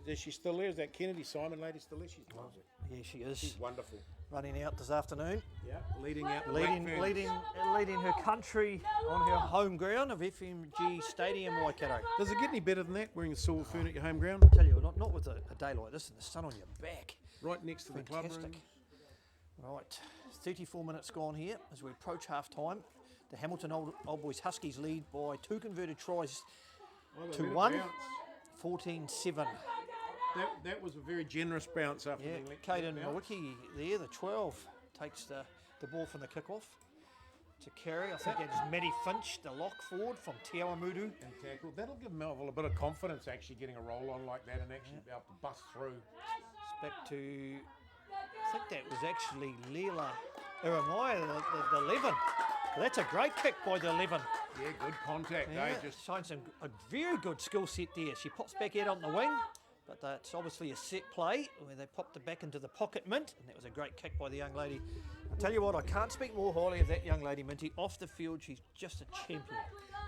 Is she still there? Is that Kennedy Simon lady still there? She's lovely. Yeah, she is She's wonderful. running out this afternoon, Yeah, leading out the leading Blackburns. leading her country on her home ground of FMG Stadium, Waikato. Does it get any better than that, wearing a silver fern at your home ground? Tell you, not with a day like this and the sun on your back. Right next to the club room. Fantastic. Right, 34 minutes gone here as we approach half time. The Hamilton Old Boys Huskies lead by 2 converted tries Oh, they to let it 1, bounce. 14-7. That was a very generous bounce after Yeah, being let Caden bounce. Mawiki there, the 12, takes the ball from the kickoff to carry. I think that is Maddie Finch, the lock forward from Te Awamutu. And tackle. That'll give Melville a bit of confidence actually getting a roll on like that and actually be able to bust through. It's back to, I think that was actually Leela Iramaya, the 11. That's a great kick by the 11. Yeah, good contact. Yeah, Just showing a very good skill set there. She pops back out on the wing, but that's obviously a set play where they popped it back into the pocket, Mint, and that was a great kick by the young lady. I tell you what, I can't speak more highly of that young lady, Minty. Off the field, she's just a champion.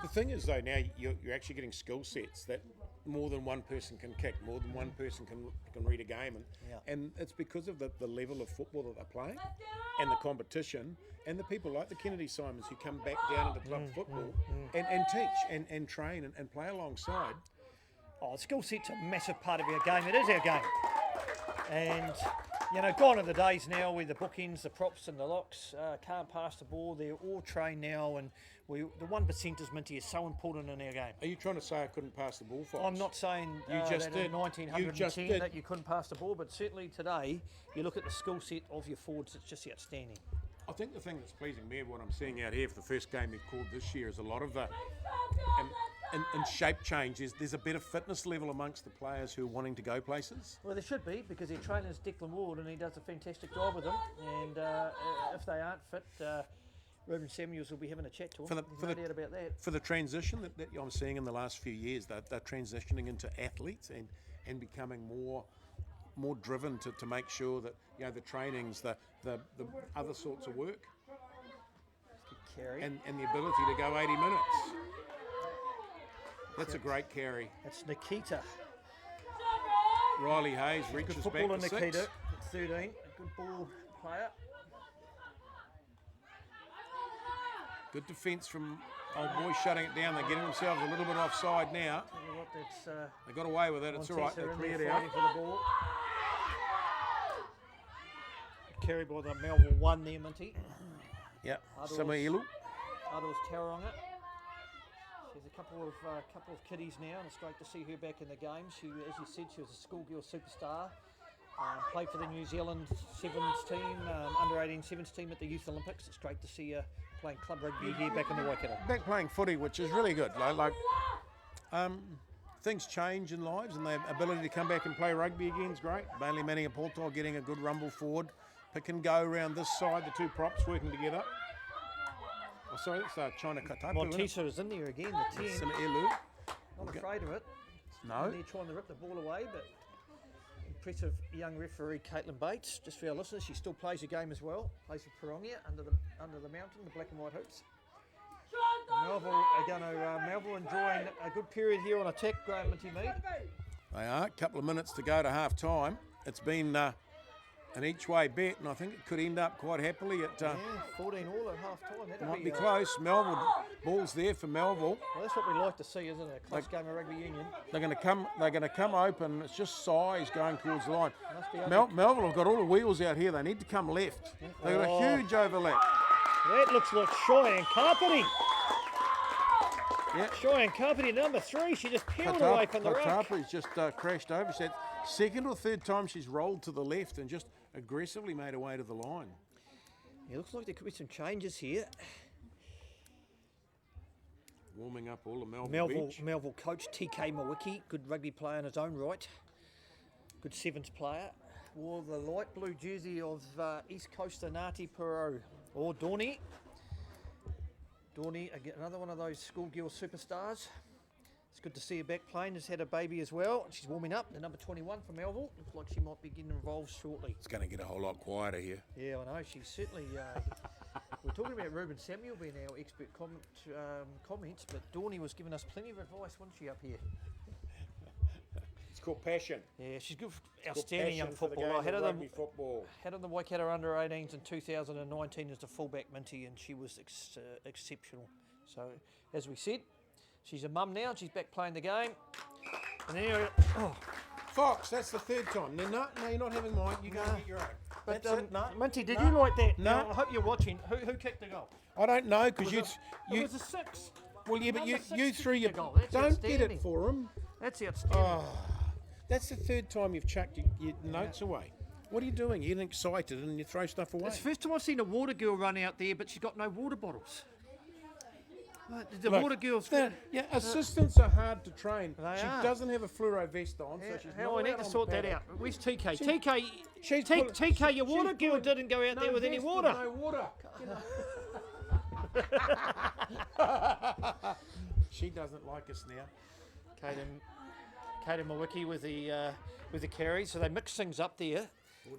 the thing is though, now you're actually getting skill sets that more than one person can kick, more than one person can read a game, and it's because of the level of football that they're playing, and the competition, and the people like the Kennedy Simons who come back down into club football and teach and train and play alongside. Oh, skill set's a massive part of our game. It is our game. And, you know, gone are the days now where the bookends, the props and the locks can't pass the ball. They're all trained now, and the 1%ers, Minty, is so important in our game. Are you trying to say I couldn't pass the ball, Fox? I'm not saying You just that in did. 1910 You just did. that you couldn't pass the ball, but certainly today, you look at the skill set of your forwards, it's just outstanding. I think the thing that's pleasing me of what I'm seeing out here for the first game we've called this year is a lot of the and shape change. There's a better fitness level amongst the players who are wanting to go places. Well, there should be, because their trainer's Declan Ward, and he does a fantastic job with them. And if they aren't fit, Ruben Samuels will be having a chat to them. There's no doubt about that. For the transition that I'm seeing in the last few years, they're transitioning into athletes and becoming more driven to make sure that the trainings, the other sorts of work, Carry. and the ability to go 80 minutes. That's a great carry. That's Nikita. Riley Hayes Good reaches back footballer, to 6. Nikita. 13. A good ball player. Good defence from Old Boys shutting it down. They're getting themselves a little bit offside now. Tell you what, that's They got away with it. It's all right. They Montesa in there cleared out. fighting for the ball. Carry by the Melville 1 there, Minty. Yep. Others- Samailu. Others Tauranga. She's a couple of kiddies now, and it's great to see her back in the game. She, as you said, she was a schoolgirl superstar. Played for the New Zealand Sevens team, under 18 Sevens team at the Youth Olympics. It's great to see her playing club rugby here back in the Waikato. Back playing footy, which is really good. Things change in lives, and their ability to come back and play rugby again is great. Bailey Maniapoto getting a good rumble forward. Pick and go around this side, the two props working together. Oh, sorry, that's China Katapu. Montesa is in there again, the 10. Samailu. Not afraid of it. No. They're trying to rip the ball away, but impressive young referee Caitlin Bates. Just for our listeners, she still plays a game as well. Plays for Pirongia under the mountain, the black and white hoops. Melville are going to Melville enjoying a good period here on attack. Graham Minty Mead. They are. A couple of minutes to go to half time. It's been an each way bet, and I think it could end up quite happily at. 14 all at half time. That'd Might be close. Melville ball's there for Melville. Well, that's what we like to see, isn't it? A close game of rugby union. They're going to come open. It's just size going towards the line. Must be over. Melville have got all the wheels out here. They need to come left. They've got a huge overlap. That looks like Cheyenne Carpety. Yeah. Cheyenne Carpety, number 3. She just peeled away from the ruck. Katapu's just crashed over. She's second or third time she's rolled to the left and just aggressively made her way to the line. It looks like there could be some changes here. Warming up all the Melville bench. Melville coach TK Mawiki, good rugby player in his own right. Good sevens player. Wore the light blue jersey of East Coaster Ngāti Porou, or Dawny. Dawny, again, another one of those schoolgirl superstars. It's good to see her back playing. Has had a baby as well. She's warming up. The number 21 for Melville. Looks like she might be getting involved shortly. It's going to get a whole lot quieter here. Yeah, I know. She's certainly. We're talking about Ruben Samuel being our expert comments, but Dawny was giving us plenty of advice, wasn't she, up here? It's called passion. Yeah, she's good, outstanding young footballer. Had on the Waikato under 18s in 2019 as the fullback Minty, and she was exceptional. So, as we said, she's a mum now. She's back playing the game. And then, Fox, that's the third time. No, you're not having mine. You go and get your own. but That's it. No. Minty, did you like that? No. Now, I hope you're watching. Who kicked the goal? I don't know because It you. was a 6. Well, yeah, but Number you 6 threw kicked your the goal. That's don't get outstanding. it for him. That's outstanding. Oh, that's the third time you've chucked your notes away. What are you doing? You're getting excited and you throw stuff away. It's the first time I've seen a water girl run out there, but she's got no water bottles. The Look, water girls. Yeah, assistants are hard to train. They She are. doesn't have a fluoro vest on, so she's How not I need out to on sort the that paddock. out. Where's TK? She's TK, your water girl didn't go out there with any vest water. No water. She doesn't like us now. Kaden Mawiki with the carry, so they mix things up there.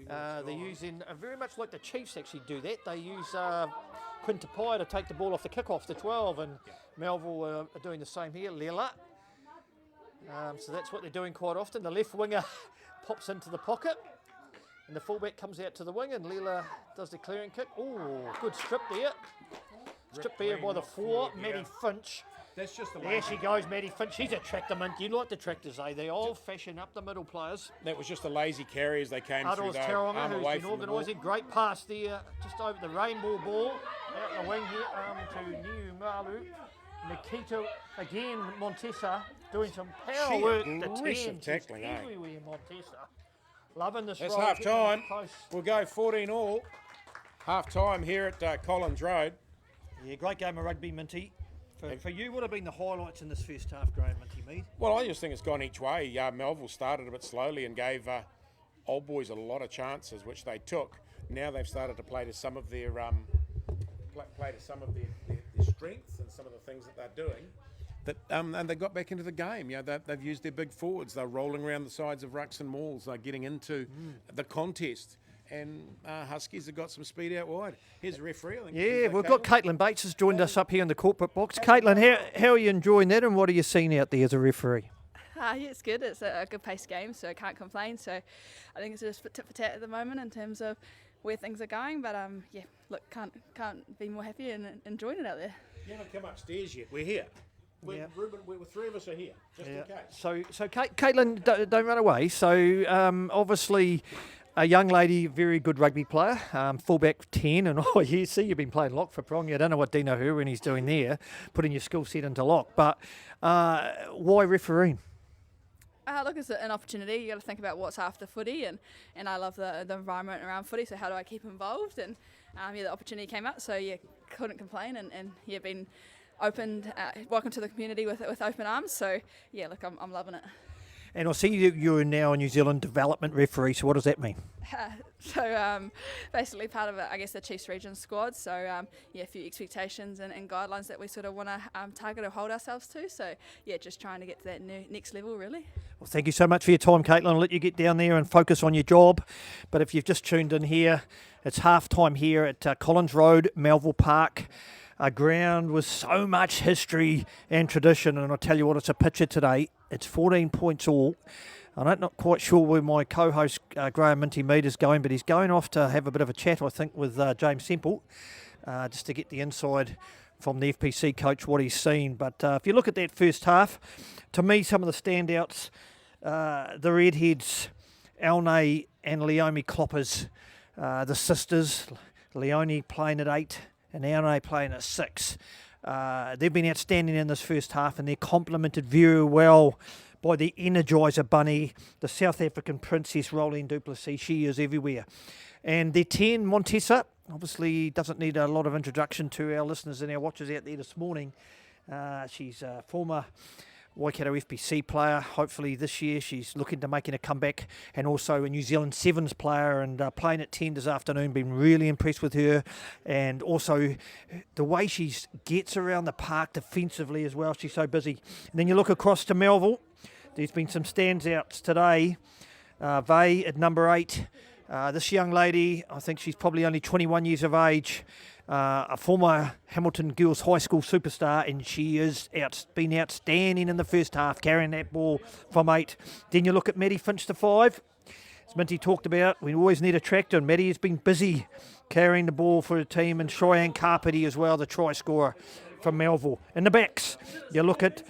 They're using very much like the Chiefs actually do that. They use Quinta Pai to take the ball off the kick-off to 12, and Melville are doing the same here. Lela. So that's what they're doing quite often. The left winger pops into the pocket, and the fullback comes out to the wing, and Lela does the clearing kick. Oh, good strip there. Strip there by the 4, Maddie Finch. That's just the There she goes, Maddie Finch. She's a tractor, mint. You like the tractors, eh? They're old-fashioned, up-the-middle players. That was just a lazy carry as they came through Others there. Tauranga, Arm who's away been from the ball. organising. Great pass there, just over the rainbow ball. Out the wing here to Niu Malu. Nikita, again, Montesa, doing some power work. The 10, aggressive she's tackling, eh? everywhere, Montesa. Loving this That's role, half getting time. close. We'll go 14 all. Half time here at Collins Road. Yeah, great game of rugby, Minty. For you, what have been the highlights in this first half, Graham Minty Mead? Well, I just think it's gone each way. Melville started a bit slowly and gave Old Boys a lot of chances, which they took. Now they've started to play to some of their strengths and some of the things that they're doing. And they got back into the game. They've used their big forwards. They're rolling around the sides of rucks and mauls. They're getting into the contest. And Huskies have got some speed out wide. Here's the referee. I think. Yeah, we've got Caitlin Bates has joined us up here in the corporate box. Caitlin, how are you enjoying that, and what are you seeing out there as a referee? Yeah, it's good. It's a good paced game, so I can't complain. So I think it's just tit for tat at the moment in terms of where things are going. But yeah, look, can't be more happy and enjoying it out there. You haven't come upstairs yet. We're here. Ruben, three of us are here, just in case. So Caitlin, don't run away. So obviously, a young lady, very good rugby player, fullback 10, and you see you've been playing lock for Prong. I don't know what Dino Herwin is doing there, putting your skill set into lock. But why refereeing? Look, it's an opportunity. You got to think about what's after footy, and I love the environment around footy. So how do I keep involved? And yeah, the opportunity came up, so yeah, couldn't complain, and yeah, been opened, welcome to the community with open arms. So yeah, look, I'm loving it. And I see you're now a New Zealand development referee. So what does that mean? So basically part of I guess the Chiefs region squad. So yeah, a few expectations and guidelines that we sort of want to target or hold ourselves to. So yeah, just trying to get to that next level really. Well, thank you so much for your time, Caitlin. I'll let you get down there and focus on your job. But if you've just tuned in here, it's half time here at Collins Road, Melville Park. A ground with so much history and tradition, and I'll tell you what, it's a picture today. It's 14 points all. I'm not quite sure where my co-host Graham Minty Mead is going, but he's going off to have a bit of a chat, I think, with James Semple, just to get the inside from the FPC coach, what he's seen. But if you look at that first half, to me, some of the standouts, the Redheads, Alnay and Leomi Cloppers, the sisters, Leone playing at 8, and Alnay playing at 6. They've been outstanding in this first half, and they're complemented very well by the Energizer Bunny, the South African princess Rolene Duplessis. She is everywhere. And their 10, Montessa, obviously doesn't need a lot of introduction to our listeners and our watchers out there this morning. She's a former Waikato FPC player. Hopefully this year she's looking to making a comeback, and also a New Zealand Sevens player, and playing at 10 this afternoon. Been really impressed with her, and also the way she gets around the park defensively as well. She's so busy. And then you look across to Melville. There's been some standouts today. Vay at number 8. This young lady, I think she's probably only 21 years of age. A former Hamilton Girls High School superstar, and she has been outstanding in the first half, carrying that ball from 8. Then you look at Maddie Finch to 5. As Minty talked about, we always need a tractor, and Maddie has been busy carrying the ball for the team, and Cheyenne Carpety as well, the try scorer from Melville. In the backs, you look at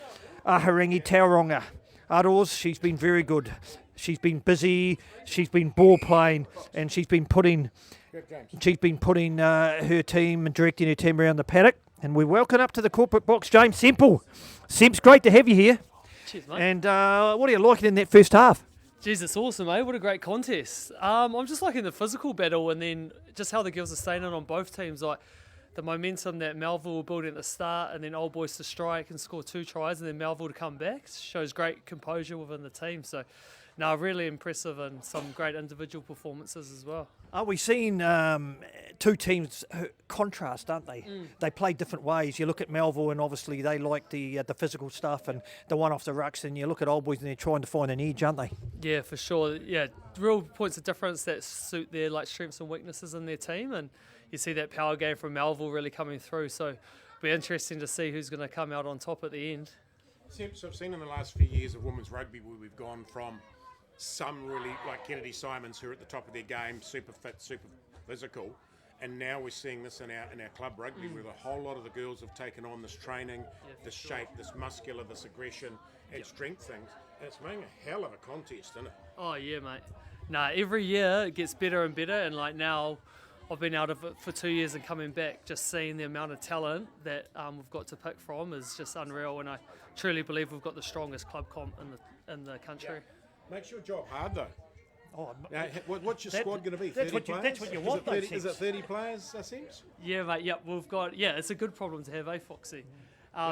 Aharangi Tauranga. Aros, she's been very good. She's been busy, she's been ball playing, and she's been putting her team and directing her team around the paddock. And we welcome up to the corporate box James Semple. Semps, great to have you here. Cheers, mate. And what are you liking in that first half? Jeez, it's awesome, mate. What a great contest. I'm just liking the physical battle, and then just how the girls are staying in on both teams. Like the momentum that Melville were building at the start, and then Old Boys to strike and score 2 tries, and then Melville to come back. Shows great composure within the team. So, no, really impressive, and some great individual performances as well. Are we seeing two teams contrast, aren't they? They play different ways. You look at Melville, and obviously they like the physical stuff and the one off the rucks, and you look at Old Boys and they're trying to find an edge, aren't they? Yeah, for sure. Yeah, real points of difference that suit their strengths and weaknesses in their team, and you see that power game from Melville really coming through. So it'll be interesting to see who's going to come out on top at the end. So I've seen in the last few years of women's rugby where we've gone from some really, like Kennedy Simons, who are at the top of their game, super fit, super physical, and now we're seeing this in our club rugby where a whole lot of the girls have taken on this training, this shape, this muscular, this aggression and strength things, and it's making a hell of a contest, isn't it? Oh yeah, mate. Every year it gets better and better, and now I've been out of it for 2 years and coming back, just seeing the amount of talent that we've got to pick from is just unreal, and I truly believe we've got the strongest club comp in the country. Makes your job hard though. Oh, Now, what's your squad going to be? that's 30 what you- players? that's what you want, though, Is it Sims. 30 players, Sims? Yeah, mate. Yep, we've got. Yeah, it's a good problem to have, Foxy?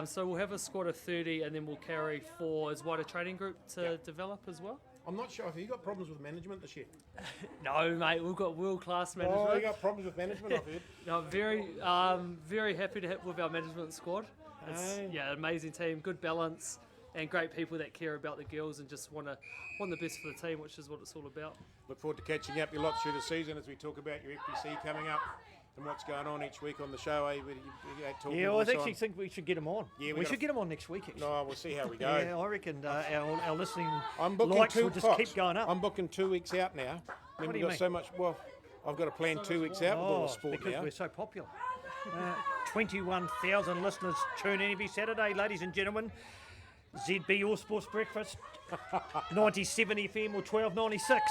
So we'll have a squad of 30, and then we'll carry 4 as wider training group to develop as well. I'm not sure. Have you got problems with management this year? No, mate. We've got world-class management. Oh, you got problems with management, I've heard. No, very happy to hit with our management squad. It's amazing team, good balance, and great people that care about the girls and just want the best for the team, which is what it's all about. Look forward to catching up your lot through the season as we talk about your FPC coming up and what's going on each week on the show. Yeah, I actually think we should get them on. Yeah, we should get them on next week. Actually. No, we'll see how we go. Yeah, I reckon our listening I'm booking likes 2 will just Fox. keep going up. I'm booking 2 weeks out now. What do We've you got mean? so much. Well, I've got to plan 2 weeks out with all the sport because now. we're so popular. 21,000 listeners tune in every Saturday, ladies and gentlemen. ZB All Sports Breakfast, 97 FM or 1296.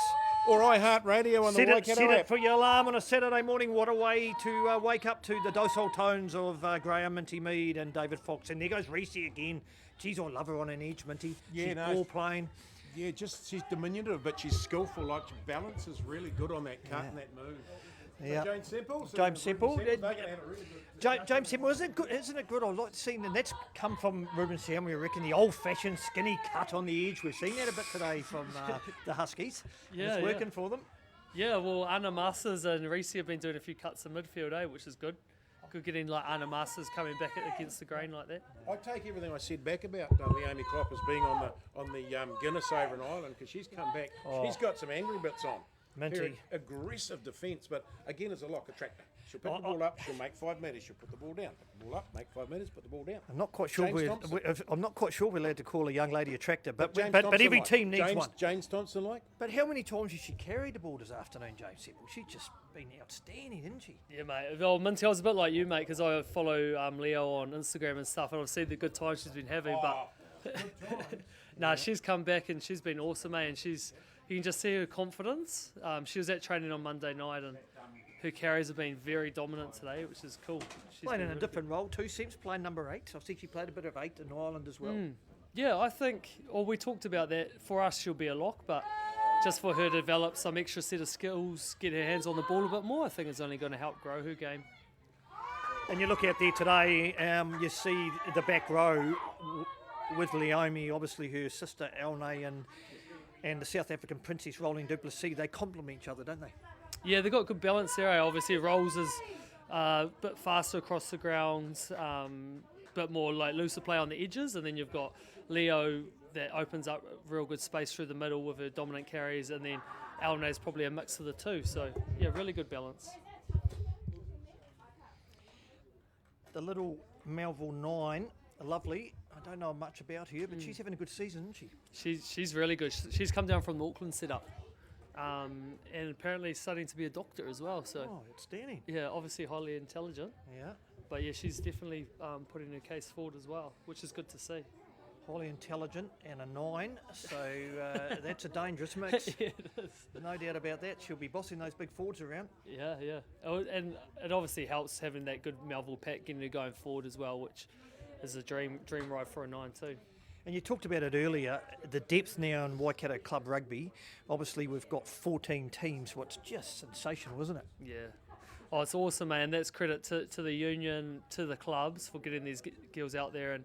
Or iHeartRadio on the Set Waikato it app. for your alarm on a Saturday morning. What a way to wake up to the docile tones of Graham Minty Mead and David Fox. And there goes Reese again. Geez, I love her on an edge, Minty. Yeah, she's no. ball playing. Yeah, just she's diminutive, but she's skillful. Like, balance is really good on that cut and that move. Yeah. So James Semple. James Semple. They're going to have a really good. James Semple, isn't it good? I like seeing, and that's come from Ruben Sam, we reckon, the old-fashioned skinny cut on the edge. We've seen that a bit today from the Huskies. Yeah, it's working for them. Yeah, well, Anna Masters and Reese have been doing a few cuts in midfield, which is good. Good getting like Anna Masters coming back against the grain like that. I take everything I said back about Naomi Klopp as being on the Guinness over in Ireland, because she's come back. She's got some angry bits on. Minty. Very aggressive defence, but again, as a lock attractor. She'll pick the ball up, she'll make 5 metres, she'll put the ball down. Pick the ball up, make 5 metres, put the ball down. I'm not quite sure we're allowed to call a young lady a tractor, but James every Thompson team needs James, one. James Thompson like? But how many times has she carried the ball this afternoon, James Semple? She's just been outstanding, isn't she? Yeah, mate. Well, Minty, I was a bit like you, mate, because I follow Leo on Instagram and stuff, and I've seen the good times she's been having. But she's come back and she's been awesome, mate. And you can just see her confidence. She was at training on Monday night, and her carries have been very dominant today, which is cool. She's Playing in been a really different role, 2 Seps, playing number 8. I think she played a bit of 8 in Ireland as well. Yeah, I think, we talked about that. For us, she'll be a lock, but just for her to develop some extra set of skills, get her hands on the ball a bit more, I think is only going to help grow her game. And you look out there today, you see the back row with Leomi, obviously her sister Elnay, and the South African princess Rolling Duplessis. They complement each other, don't they? Yeah, they've got good balance there. Obviously, Rolls is a bit faster across the grounds, bit more like looser play on the edges, and then you've got Leo that opens up real good space through the middle with her dominant carries, and then Elnay's probably a mix of the two. So, yeah, really good balance. The little Melville 9, lovely. I don't know much about her, but she's having a good season, isn't she? She's really good. She's come down from the Auckland setup, and apparently studying to be a doctor as well. So, outstanding. yeah, obviously highly intelligent. Yeah, But yeah, she's definitely putting her case forward as well, which is good to see. highly intelligent and a 9, so that's a dangerous mix. Yeah, it is. No doubt about that. She'll be bossing those big forwards around. Yeah. Oh, and it obviously helps having that good Melville pack getting her going forward as well, which is a dream ride for a 9 too. And you talked about it earlier, the depth now in Waikato Club Rugby. Obviously, we've got 14 teams, what's just sensational, isn't it? Yeah. Oh, it's awesome, man. That's credit to the union, to the clubs for getting these girls out there, and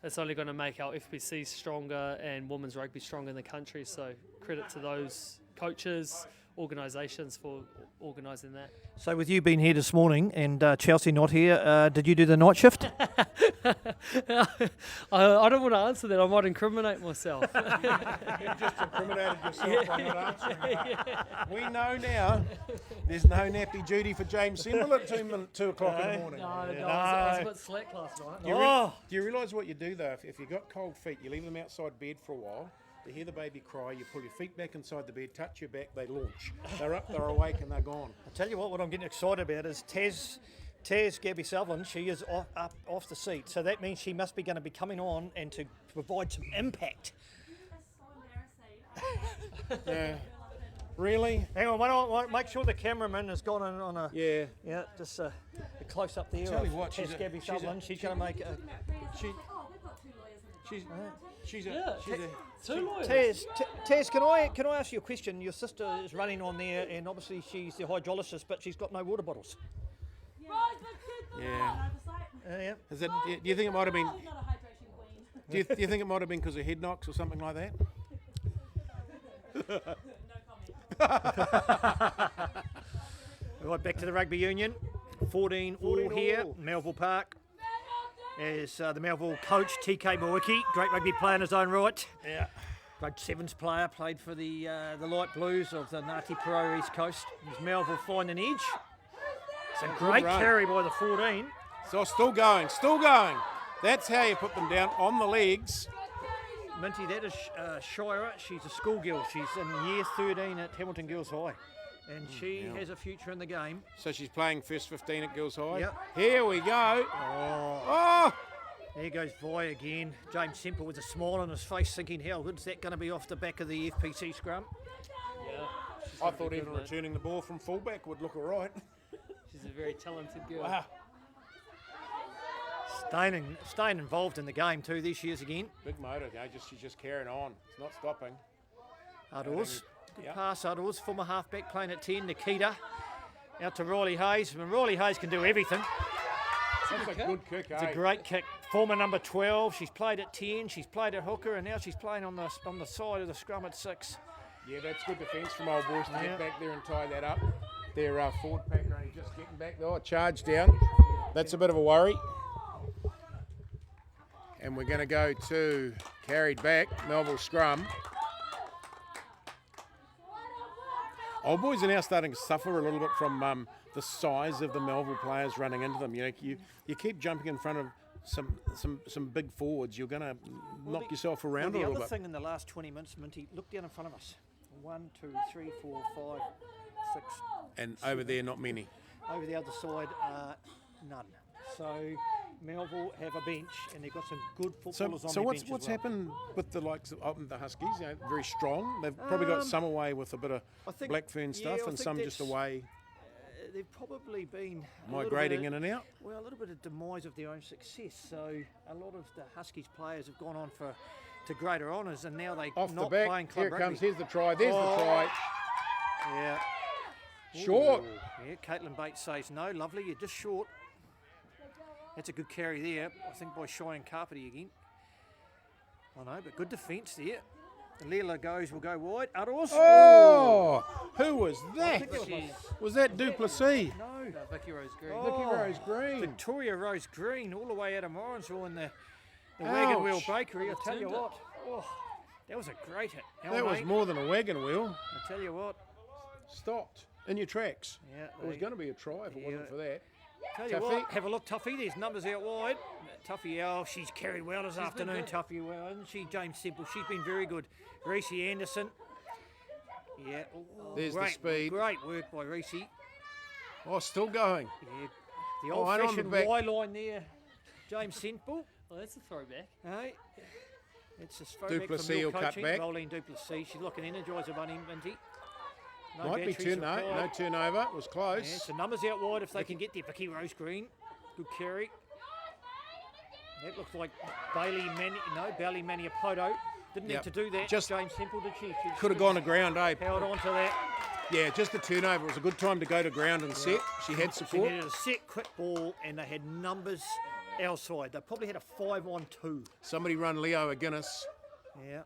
it's only going to make our FPC stronger and women's rugby stronger in the country. So credit to those coaches, organisations for organising that. So with you being here this morning and Chelsea not here, did you do the night shift? I don't want to answer that. I might incriminate myself. You just incriminated yourself by not answering. We know now there's no nappy duty for James Semple at 2 o'clock in the morning. I was a bit slack last night. Do you realise what you do though? If you've got cold feet, you leave them outside bed for a while. You hear the baby cry, you pull your feet back inside the bed, touch your back, they launch. They're up, they're awake, and they're gone. I'll tell you what I'm getting excited about is Taz Gabby Sutherland, she is off the seat. So that means she must be going to be coming on and to provide some impact. Yeah. Really? Hang on, make sure the cameraman has gone on a... Yeah. Yeah, just a close up there. Tell you of what, Taz Gabby Sutherland, she's going to make a... She's Two lawyers. Taz, can I ask you a question? Your sister is running on there, and obviously she's the hydrologist, but she's got no water bottles. Yeah. Yeah. Is it? Do you think it might have been? Do you think it might have been because of head knocks or something like that? Right, back to the rugby union. 14 all here, Melville Park. As the Melville coach, TK Mawiki, great rugby player in his own right. Yeah. Grade 7s player, played for the Light Blues of the Ngāti Porou East Coast. As Melville find an edge. It's a great run. carry by the 14. So still going. That's how you put them down on the legs. Minty, that is Shira. She's a schoolgirl. She's in year 13 at Hamilton Girls High. and she has a future in the game. So she's playing first 15 at Girls High. Yep. Here we go. Oh! There goes Vi again. James Semple with a smile on his face, thinking, how good's that going to be off the back of the FPC scrum? I thought even returning the ball from fullback would look all right. She's a very talented girl. Wow. Staying involved in the game too this year's again. Big motor, she's just carrying on. It's not stopping. Uddles. Good Yep. pass, Uddles. Former halfback playing at 10. Nikita. Out to Riley Hayes. And Riley Hayes can do everything. That's a good kick, It's a great kick. Former number 12. She's played at 10. She's played at hooker, and now she's playing on the side of the scrum at 6. Yeah, that's good defence from Old Boys to Yeah. get back there and tie that up. Their forward pack only just getting back. Oh, charge down. That's a bit of a worry. And we're going to go to carried back, Melville scrum. Old Boys are now starting to suffer a little bit from the size of the Melville players running into them. You know, you keep jumping in front of some big forwards, you're going to knock yourself around a The little other bit. thing in the last 20 minutes, Minty, look down in front of us. 1, 2, 3, 4, 5, 6. And over there, not many. Over the other side, none. So Melville have a bench, and they've got some good footballers on So their what's bench as well. happened with the likes of the Huskies? You know, very strong. They've probably got some away with a bit of I think- Blackfern stuff, I and think some just that's- away They've probably been migrating in and out. Well, a little bit of demise of their own success. So a lot of the Huskies players have gone on to greater honours, and now they're Off not the back. playing club Here it rugby. comes. Here's the try. There's Oh. the try. Yeah. Short. Ooh. Yeah, Caitlin Bates says no. Lovely, you're just short. That's a good carry there, I think, by Cheyenne Carpety again. I know, but good defence there. Leela will go wide. Uddles. Oh, who was I that? think it was- Was that Duplessis? No. Vicky Rose Green. Vicky Rose Green. Victoria Rose Green, all the way out of Morrinsville in the wagon wheel Ouch. bakery. I tell you Turned it. what, that was a great hit. That was Mate, more than a wagon wheel. I tell you what, Stopped in your tracks. yeah, It was going to be a try if it wasn't for that. Tell you Tuffy. what, have a look, Tuffy. There's numbers out wide. Tuffy, she's carried well this afternoon. good. Tuffy, well, isn't she? James Semple, she's been very good. Reese Anderson, yeah. There's the great, speed. Great work by Reese. Oh, still going. Yeah, the Oh, and on the old-fashioned back. Y line there. James Semple. Well, that's a throwback. Hey, it's a throwback Duplessis from your will cut coaching. back. Rolling Duplessis. She's looking energiser bunny, Minty. No Might be batteries no required. turnover. It was Yeah, close. so numbers out wide if they can get there. Vicky Rose Green, good carry. That looks like Bailey Maniapoto. Didn't Yep. need to do that. Just- James Semple, did she? She Could have gone to ground, eh? held on to that. Yeah, just a turnover. It was a good time to go to ground and set. She had She support. needed a set, quick ball, and they had numbers outside. They probably had a 5-on-2. Somebody run Leo a Guinness. Yeah.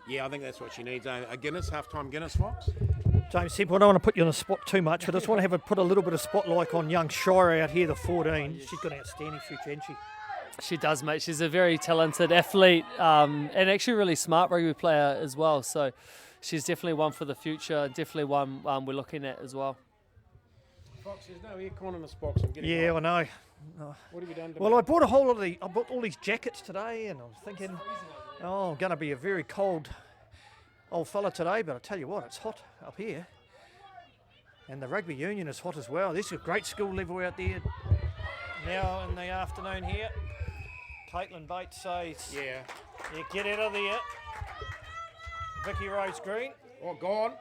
Yeah, I think that's what she needs. A Guinness, halftime Guinness, Fox. James Semple, I don't want to put you on the spot too much, but I just want to put a little bit of spotlight on young Shira out here, the 14. She's got an outstanding future, hasn't she? She does, mate. She's a very talented athlete and actually really smart rugby player as well. So she's definitely one for the future. Definitely one we're looking at as well. Fox, there's no aircon in this box. I'm getting Yeah, hot. I know. What have you done to Well, me? I bought I bought all these jackets today, and I was thinking, oh, I'm going to be a very cold old fella today. But I tell you what, it's hot up here, and the rugby union is hot as well. This is a great skill level out there. Now in the afternoon here, Caitlin Bates says, Yeah. "Yeah, get out of there." Vicky Rose Green. Oh, gone.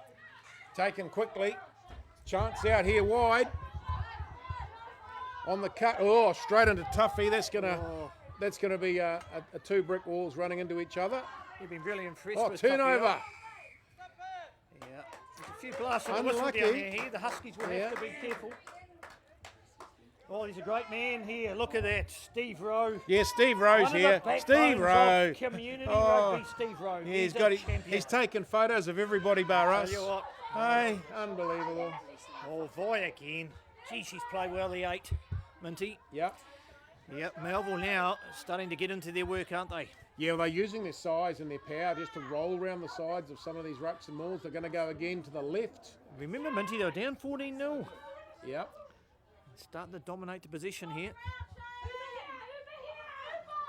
Taken quickly. Chance out here wide. On the cut. Oh, straight into Tuffy. That's gonna be a two brick walls running into each other. You've been really impressed Oh, with turnover. Tuffy. Yeah, there's a few blasts on the whistle down Unlucky. there. Here, the Huskies will Yeah. have to be careful. Oh, he's a great man here. Look at that, Steve Rowe. Yeah, Steve Rowe's One of the here. backbones Steve of Rowe. Community Oh. rugby, Steve Rowe. Yeah, he's a got. champion. He's taken photos of everybody bar us. Tell you what. Hey, unbelievable. Oh, Vi again. Gee, she's played well, the 8. Minty. Yep. Yep, Melville now starting to get into their work, aren't they? Yeah, well, they're using their size and their power just to roll around the sides of some of these rucks and mauls. They're going to go again to the left. Remember, Minty, they were down 14-0. Yep. Starting to dominate the position here.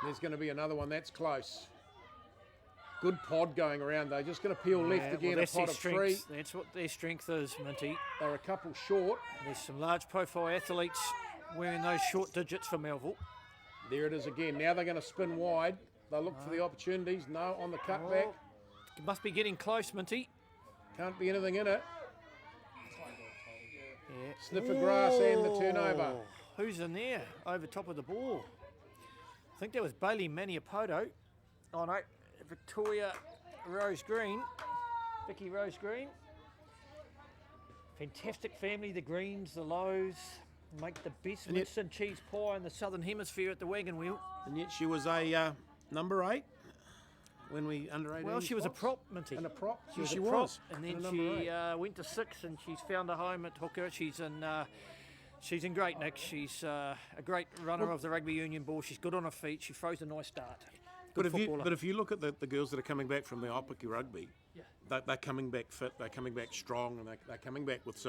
There's going to be another one. That's close. Good pod going around though. Just going to peel left again. That's A pod their of three. strength. That's what their strength is, Minty. They're a couple short. There's some large profile athletes wearing those short digits for Melville. There it is again. Now they're going to spin wide. They'll look for the opportunities. No, on the cutback. Oh, it must be getting close, Minty. Can't be anything in it. Yeah. Sniff of grass and the turnover. Who's in there? Over top of the ball. I think that was Bailey Maniapoto. Oh no, Victoria Rose Green. Vicky Rose Green. Fantastic family, the Greens, the Lows. Make the best And yet- mince and cheese pie in the Southern Hemisphere at the Wagon Wheel. And yet she was a number 8 when we under 18. Well, she was a spots. prop, Minty. And a prop. She was She a was. prop, and And then a number she 8. went to 6, and she's found a home at hooker. She's in great nick. She's a great runner of the rugby union ball. She's good on her feet. She throws a nice start. Good footballer. But if you look at the girls that are coming back from the Aupiki rugby, they're coming back fit, they're coming back strong, and they're coming back with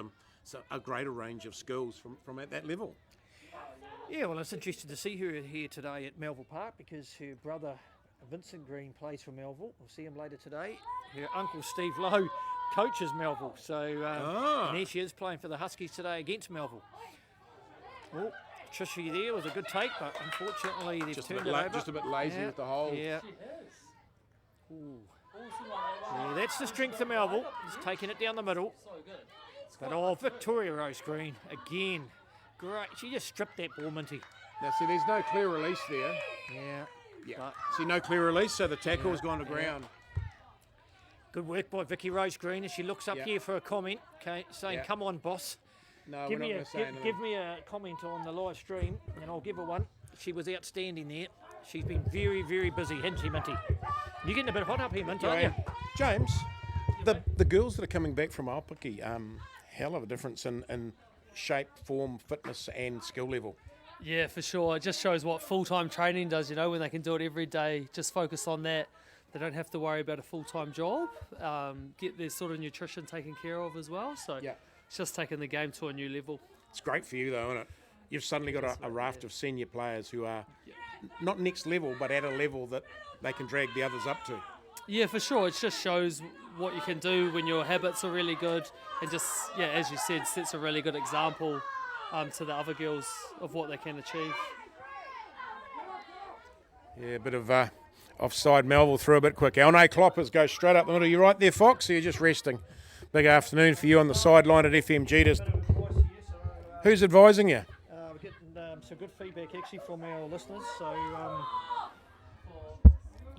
a greater range of skills from at that level. Yeah, well, it's interesting to see her here today at Melville Park because her brother Vincent Green plays for Melville. We'll see him later today. Her uncle Steve Lowe coaches Melville, so and there she is playing for the Huskies today against Melville. Oh, Trishy there was a good take, but unfortunately they've turned it over. Just a bit lazy with the hold. Yeah. Ooh. Yeah, that's the strength of Melville. He's taking it down the middle. But Victoria Rose Green again. Great. She just stripped that ball, Minty. Now see, there's no clear release there. Yeah. But See, no clear release, so the tackle's gone to ground. good work by Vicky Rose Green as she looks up Yeah. here for a comment, saying, Yeah. "Come on, boss." No, Give we're not me, going to say anything. give me a comment on the live stream, and I'll give her one. She was outstanding there. She's been very, very busy, hasn't she, Minty? You're getting a bit hot up here, Minty, aren't you? James, the girls that are coming back from Aupiki, hell of a difference in shape, form, fitness, and skill level. Yeah, for sure. It just shows what full-time training does, when they can do it every day, just focus on that. They don't have to worry about a full-time job, get their sort of nutrition taken care of as well. So it's just taking the game to a new level. It's great for you, though, isn't it? You've suddenly got a raft of senior players who are not next level, but at a level that they can drag the others up to. Yeah, for sure. It just shows what you can do when your habits are really good, and just, as you said, sets a really good example to the other girls of what they can achieve. Yeah, a bit of offside. Melville threw a bit quick. Elnay Kloppers go straight up the middle. You right there, Fox? Or you're just resting? Big afternoon for you on the sideline at FMG. Who's advising you? We're getting some good feedback actually from our listeners. So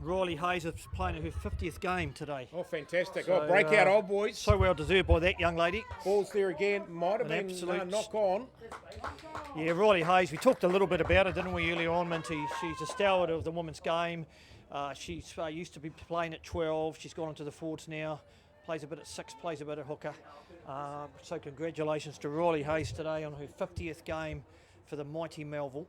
Riley Hayes is playing her 50th game today. Oh, fantastic. So, breakout Old Boys. So well deserved by that young lady. Ball's there again. Might have An been absolute knock on. Yeah, Riley Hayes, we talked a little bit about her, didn't we, earlier on, Minty? She's a stalwart of the women's game. She's used to be playing at 12. She's gone into the forwards now. Plays a bit at 6, plays a bit at hooker. So congratulations to Riley Hayes today on her 50th game for the mighty Melville.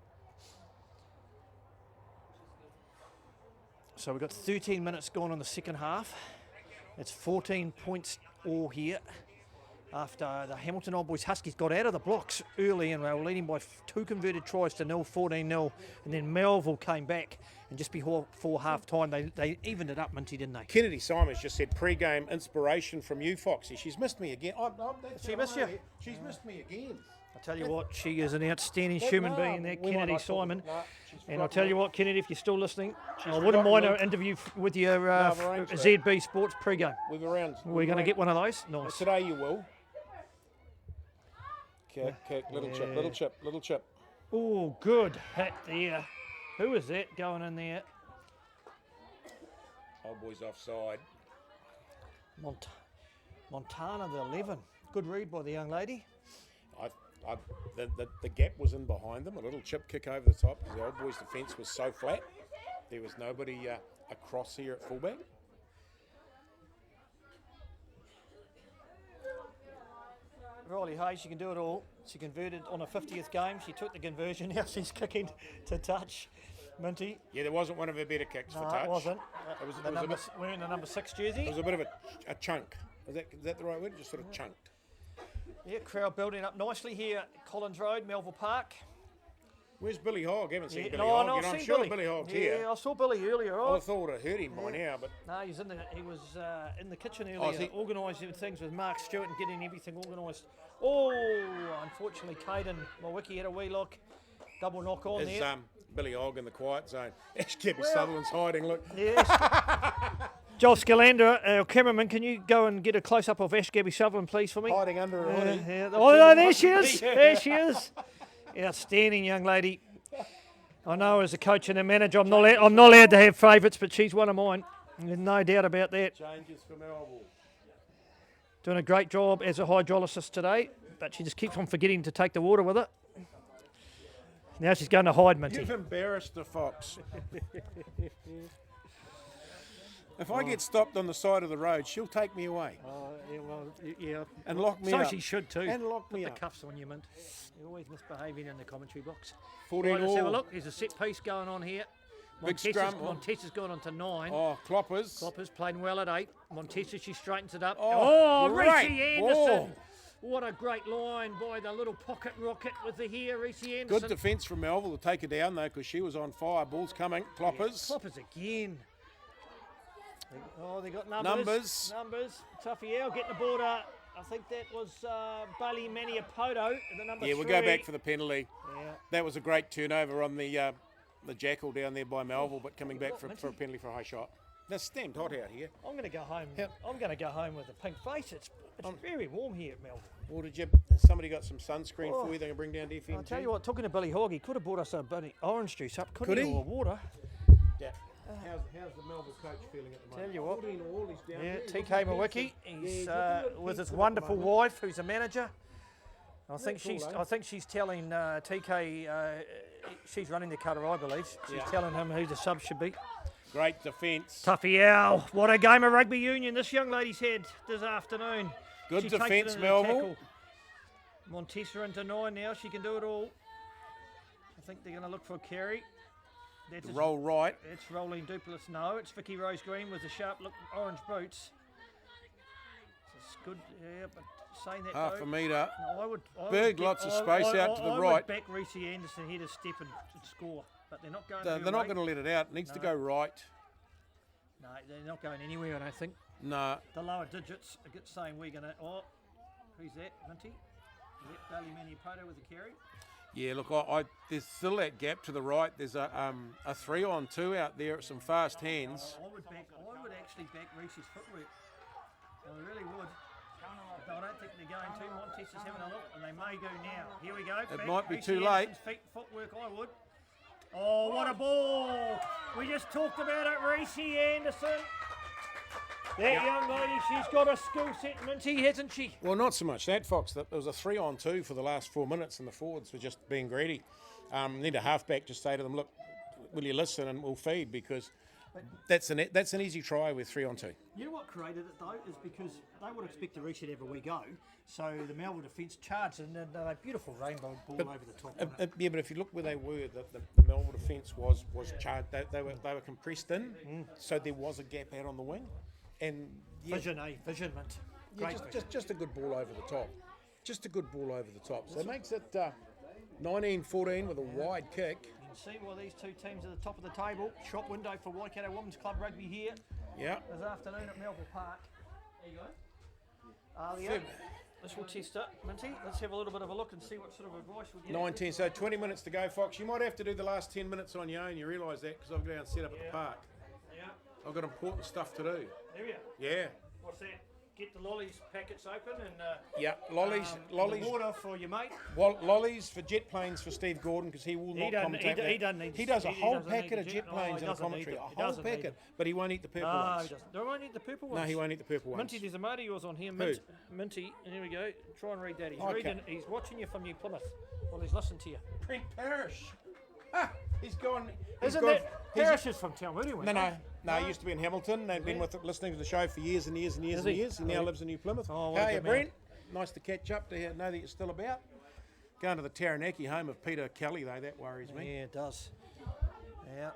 So we've got 13 minutes gone on the second half. It's 14 points all here after the Hamilton Old Boys Huskies got out of the blocks early and they were leading by 2 converted tries to 14-0, and then Melville came back and just before half time they evened it up, Minty, didn't they? Kennedy Simons just said pre-game inspiration from you, Foxy. She's missed me again. She missed you? She's missed me again. I tell you what, she is an outstanding human being there, Kennedy Simon. And I'll tell you what, Kennedy, if you're still listening, I wouldn't mind an interview with your ZB Sports pre-game. We've around. We're going to get one of those. Nice. Today you will. Kick, little chip, little chip. Oh, good hit there. Who is that going in there? Old Boys offside. Montana, the 11. Good read by the young lady. The gap was in behind them. A little chip kick over the top because the Old Boys defence was so flat. There was nobody across here at fullback. Riley Hayes, she can do it all. She converted on her 50th game. She took the conversion. Now she's kicking to touch. Minty. Yeah, there wasn't one of her better kicks for touch. It wasn't. It was Wearing the number 6 jersey. It was a bit of a chunk. Is that the right word? Just sort of chunked. Yeah, crowd building up nicely here at Collins Road, Melville Park. Where's Billy Hogg? Haven't seen Yeah, Billy no, Hogg. no, And I've I'm seen sure Billy Hogg's Yeah, here. I saw Billy earlier. I thought I heard him by now, but No, he was in the kitchen Oh, is earlier, he? organising things with Mark Stewart and getting everything organised. Oh, unfortunately, Caden Mawiki had a wee look. Double knock on is there. Billy Hogg in the quiet zone? Ash Gibby Well- Sutherland's hiding. Look, Yes. Joel Scalander, our cameraman, can you go and get a close up of Ash Gabby Sutherland, please, for me? hiding under a hoodie. Yeah. Oh, there she is. There she is. Outstanding young lady. I know as a coach and a manager, I'm not allowed to have favourites, but she's one of mine. There's no doubt about that. Changes for Melville. Doing a great job as a hydrolysis today, but she just keeps on forgetting to take the water with it. Now she's going to hide, Minty. You've embarrassed the fox. If I get stopped on the side of the road, she'll take me away Yeah. and lock me So up. she should too. And lock me Put up. the cuffs on you, Mint. You're always misbehaving in the commentary box. 14 Right, let's have a all. look. There's a set piece going on here. Big scrum. Montesa's gone on to 9. Oh, Cloppers. Cloppers playing well at 8. Montesa, she straightens it up. Oh, Reese great Anderson. ball. What a great line by the little pocket rocket with the hair, Reese Anderson. Good defence from Melville to take her down, though, because she was on fire. Ball's coming. Cloppers. Cloppers again. Oh, they got numbers. Tuffy Owl getting the border. I think that was Bailey Maniapoto, the number 3. Yeah, we'll go back for the penalty. Yeah. That was a great turnover on the jackal down there by Melville, but coming back for a penalty for a high shot. It's stamped hot out here. I'm going to go home. Yep. I'm going to go home with a pink face. It's very warm here at Melville. Or did somebody got some sunscreen for you they can bring down to FM? I'll tell you what, talking to Billy Hogg, he could have brought us a bloody orange juice up, couldn't Could he? he? Or water. Yeah. How's the Melville coach feeling at the moment? Tell you what. 14 all, he's down Yeah, there. TK Mawiki. He's looking with his decent at the wonderful moment. wife, who's a manager. I think cool, she's. eh? I think she's telling TK. She's running the cutter, I believe. She's Yeah. telling him who the sub should be. Great defence. Tuffy Owl. What a game of rugby union this young lady's had this afternoon. Good She takes it defence, into the Melville. tackle. Montesa into 9 now. She can do it all. I think they're going to look for a carry. That's a- Roll right. It's Rolene Duplass. No, it's Vicky Rose Green with the sharp look orange boots. It's good, yeah, but saying that Half though, a metre. no, I would Big, get- lots of space out to the I right. would back Reese Anderson here to step and score, but they're not going. They're not going to let it out. It needs to go right. No, they're not going anywhere. I don't think. No. The lower digits are saying we're going to. Oh, who's that, Minty? Is that Bailey Maniapoto with the carry? Yeah, look, there's still that gap to the right. There's a 3-on-2 out there at some fast hands. I would actually back Reese's footwork. I really would. But I don't think they're going to. Montesa's having a look, and they may go now. Here we go. It might be Reece too late. Anderson's footwork, I would. Oh, what a ball! We just talked about it, Reece Anderson. That young lady, she's got a skill set, Minty, hasn't she? Well, not so much that, Fox. There was a 3-on-2 for the last 4 minutes, and the forwards were just being greedy. Need a halfback just say to them, look, will you listen and we'll feed, because that's an easy try with 3-on-2. You know what created it though is because they would expect to reach it every we go. So the Melville defence charged and a beautiful rainbow ball over the top. on it. Yeah, but if you look where they were, the Melville defence was charged. They were compressed in, so there was a gap out on the wing, and Vision, Vision, Mint. yeah, Great vision. just a good ball over the top. Just a good ball over the top. So it makes it 19-14 with a wide kick. You can see why these two teams are at the top of the table. Shop window for Waikato Women's Club Rugby here Yeah. this afternoon at Melville Park. There you go. Yeah. This will test it, Minty. Let's have a little bit of a look and see what sort of advice we get. 19, so 20 minutes to go, Fox. You might have to do the last 10 minutes on your own. You realise that, because I've got to go and set up at the park. Yeah. I've got important stuff to do. There we are. Yeah. What's that? Get the lollies packets open and Yeah, lollies, the water for your mate. lollies for jet planes for Steve Gordon, because he will not commentate that. He doesn't need. He does a he whole doesn't need packet of the jet planes he in a doesn't need commentary. them. A He whole doesn't need packet, them. but he won't eat the purple No, ones. he doesn't. Do I need the purple ones? No, he won't eat the purple ones. Minty, there's a mate of yours on here. Who? Minty, and here we go. Try and read that. He's Okay. reading. He's watching you from New Plymouth. Well, he's listening to you. Brent Parrish. He's gone. Isn't that Parrish is from Taumuri? No, he used to be in Hamilton. They've been listening to the show for years and years and years Is and he? years. He now lives in New Plymouth. Oh, what a How are you, good man. Brent? Nice to catch up, to know that you're still about. Going to the Taranaki home of Peter Kelly, though, that worries me. Yeah, it does. Yeah.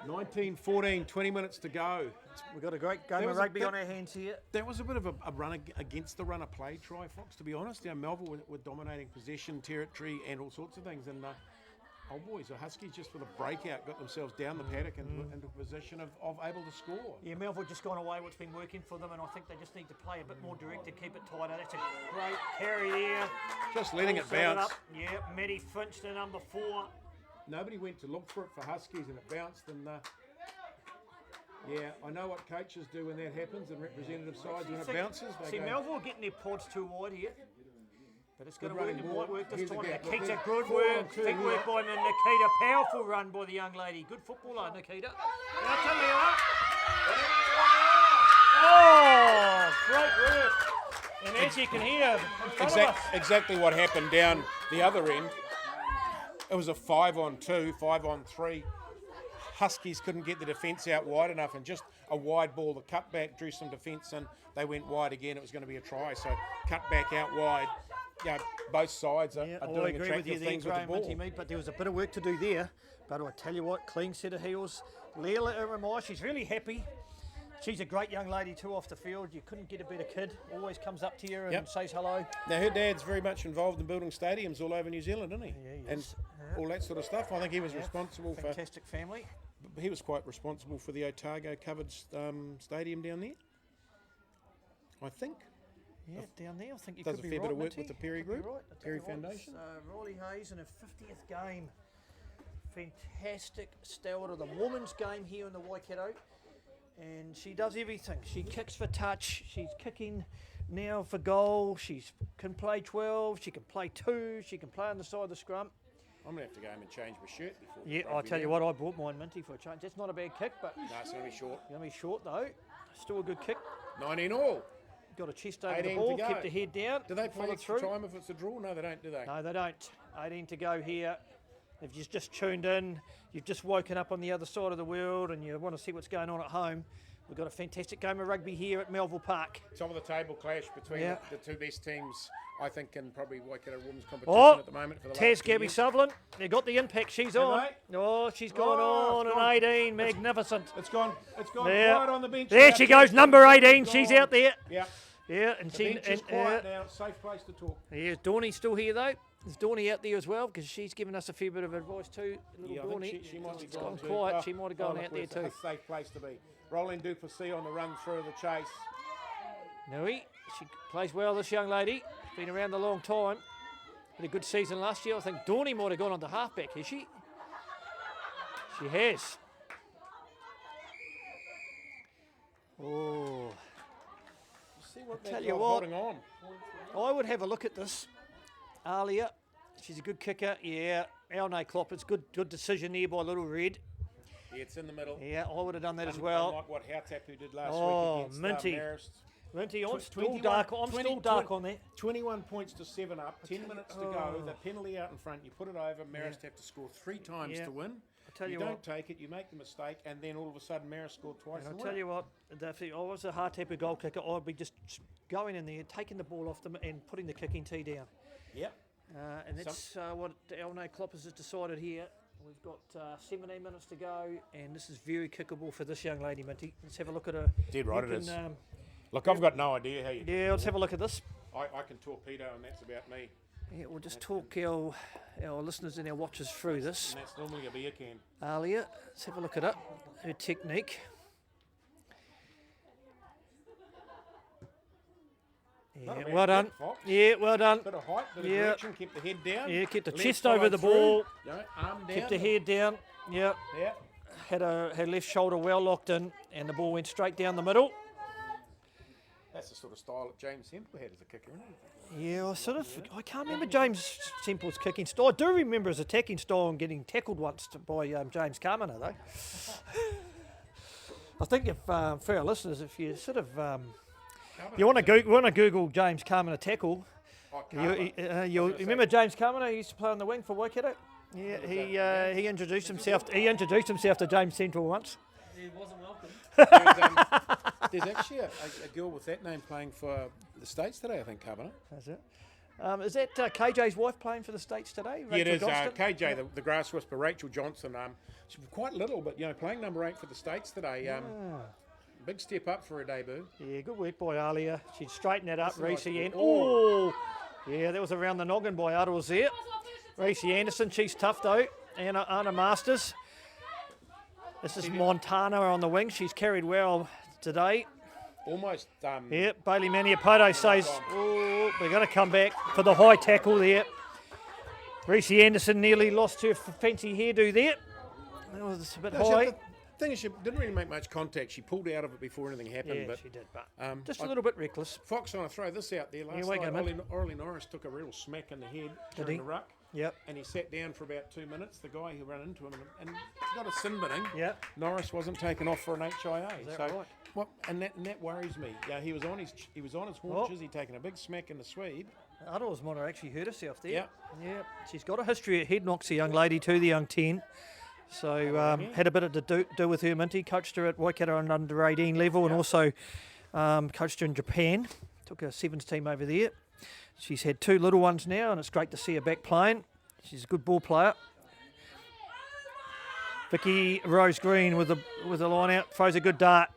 19-14, 20 minutes to go. We've got a great game That of was a rugby bit- on our hands here. That was a bit of a run against the run of play try, Fox, to be honest. Melville were dominating possession, territory, and all sorts of things. And Old Boys, the Huskies, just with a breakout, got themselves down the paddock and into a position of able to score. Yeah, Melville just gone away, what's been working for them, and I think they just need to play a bit more direct to keep it tighter. That's a great carry there. Just letting it Set bounce. up. Yeah, Matty Finch to number 4. Nobody went to look for it for Huskies, and it bounced. And yeah, I know what coaches do when that happens, and representative sides when it bounces. They go, Melville getting their pods too wide here. But it's going Good to work. running It ball. might work this Here's a time. gap. Nikita, Look, good 4 work. on 2 Big work here. by Nikita. Powerful run by the young lady. Good footballer, Nikita. I'll tell you what. Oh, great work. And as you can hear, in front of us, exactly what happened down the other end. It was a 5-on-2, 5-on-3. Huskies couldn't get the defence out wide enough, and just a wide ball. The cutback drew some defence, and they went wide again. It was going to be a try, so cut back out wide. Yeah, both sides are I doing agree with you attractive there, things with the Graham ball. Minty, but there was a bit of work to do there. But I tell you what, clean set of heels. Leila Iramai, she's really happy. She's a great young lady too off the field. You couldn't get a better kid. Always comes up to you and Yep. says hello. Now, her dad's very much involved in building stadiums all over New Zealand, isn't he? Yeah, he And is. all that sort of stuff. I think he was responsible for. Fantastic family. He was quite responsible for the Otago covered stadium down there. I think. Yeah, down there. I think you Does could a be fair right, bit of work Minty. with the Perry Could be group, right. I tell Perry you what, Foundation. it's, Riley Hayes in her 50th game. Fantastic stalwart of the women's game here in the Waikato. And she does everything. She kicks for touch. She's kicking now for goal. She can play 12. She can play 2. She can play on the side of the scrum. I'm going to have to go home and change my shirt before. Yeah, rugby I'll tell you now. what, I bought mine, Minty, for a change. That's not a bad kick, but No, it's going to be short. going to be short though. Still a good kick. 19 all. Got a chest over 18 the to ball, go. kept the head down. Do they play followed extra through. time if it's a draw? No, they don't, do they? No, they don't. 18 to go here. If you've just tuned in, you've just woken up on the other side of the world and you want to see what's going on at home, we've got a fantastic game of rugby here at Melville Park. Top of the table clash between Yeah. the two best teams, I think, in probably Waikato women's competition Oh, at the moment. For the Taz last 2 Gabby years. Sutherland, they got the impact, she's on. they? Oh, she's gone Oh, on it's an gone. 18, magnificent. It's gone There. quiet on the bench. There now. she goes, Taz number Gabby's 18, she's gone. out there. Yeah, Yeah, and the she bench is quiet now. Safe place to talk. Here's Dawny still here though. Is Dawny out there as well? Because she's given us a fair bit of advice too. Little Yeah, I Dawny. think she might be It's gone gone too. quiet. Oh, She might have gone look, out there it's too. A safe place to be. Roland Duplessis on the run through the chase. Nui, she plays well, this young lady. Been around a long time. Had a good season last year. I think Dawny might have gone on to halfback, has she? She has. Oh, See what tell that you dog what. holding on. I would have a look at this. Alia, she's a good kicker. Yeah, Alnay Klopp, it's good decision there by Little Red. Yeah, it's in the middle. Yeah, I would have done that as well. Unlike what Hautapu did last Oh, week against Minty. Marist. Minty, I'm still 21 dark. I'm 20 still dark on that. 21 points to 7 up, 10 minutes to go. The penalty out in front, you put it over. Marist have to score 3 times Yeah. to win. I tell you don't what. take it, you make the mistake, and then all of a sudden Marist scored twice. And and I'll tell win. you what, if I was a Hautapu goal kicker, I'd be just going in there, taking the ball off them and putting the kicking tee down. Yep. And that's what Alnay Kloppers has decided here. We've got 17 minutes to go, and this is very kickable for this young lady, Minty. Let's have a look at her. Dead right You it is. can, Look, I've got no idea how you. yeah, let's have a look at this. I can torpedo, and that's about me. Yeah, we'll just talk our listeners and our watchers through this. And that's normally a beer can. Alia, let's have a look at it. Her technique. Yeah, Not a bad well done. kick, Fox. Yeah, well done. Bit of height, bit of Yeah. direction, kept the head down. Yeah, kept the Legs chest over followed the through. ball. Yeah, arm down. Kept the head down. Yeah, Yeah. had her left shoulder well locked in, and the ball went straight down the middle. That's the sort of style that James Semple had as a kicker, isn't it? Yeah, I can't remember James Semple's kicking style. I do remember his attacking style and getting tackled once by James Carminer, though. I think if for our listeners, if you sort of you want to Google James Carminer tackle, you'll remember James Carminer. He used to play on the wing for Waikato. Yeah, he introduced himself. He introduced himself to James Central once. He wasn't welcome. There's actually a girl with that name playing for the States today, I think, Carboner. That's it. Is that KJ's wife playing for the States today? Yeah, it Rachel is. Johnston? KJ, the grass whisperer, Rachel Johnson. She's quite little, but playing number 8 for the States today. Big step up for her debut. Yeah, good work by Alia. She'd straighten that up. That's a nice Reese ball. Oh, yeah, that was around the noggin by Uddles there. Reese Anderson, she's tough though. Anna Masters. This is Montana on the wing. She's carried well today. Almost. Yeah, Bailey Maniapoto says, oh, they're going to come back for the high tackle there. Reese Anderson nearly lost her fancy hairdo there. That was a bit high. The thing is, she didn't really make much contact. She pulled out of it before anything happened. Yeah, but she did, but just a I- little bit reckless. Fox, I want to throw this out there. Last wait a night, minute. Ollie Norris took a real smack in the head Did during he? the ruck. Yep. And he sat down for about 2 minutes. The guy who ran into him and got a sin binning. Yep. Norris wasn't taken off for an HIA. Is that right? What? And that worries me. Yeah, he was on his haunches. He'd taken a big smack in the sweep. Uddles might have actually hurt herself there. Yep. Yeah. She's got a history of head knocks, the young lady, too, the young 10. So had a bit to do with her, Minty. Coached her at Waikato on under 18 level and also coached her in Japan. Took her sevens team over there. She's had 2 little ones now, and it's great to see her back playing. She's a good ball player. Vicky Rose Green with the line out, throws a good dart.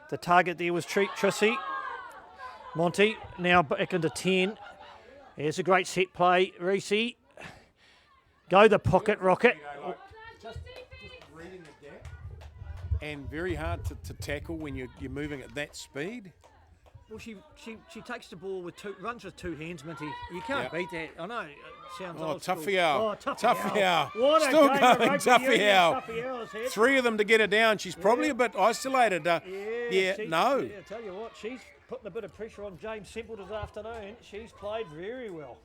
The target there was Trissy. Monty now back into 10. Here's a great set play, Reese. Go the pocket rocket. Just reading the gap. And very hard to tackle when you're moving at that speed. Well, she takes the ball with runs with 2 hands, Minty. You can't beat that. I know it sounds old school. Tuffy Tuffy Owl. What a Still game of going, rugby Tuffy union Owl. Tuffy Owl's had. 3 of them to get her down. She's probably a bit isolated. No. No. I tell you what, she's putting a bit of pressure on James Semple this afternoon. She's played very well.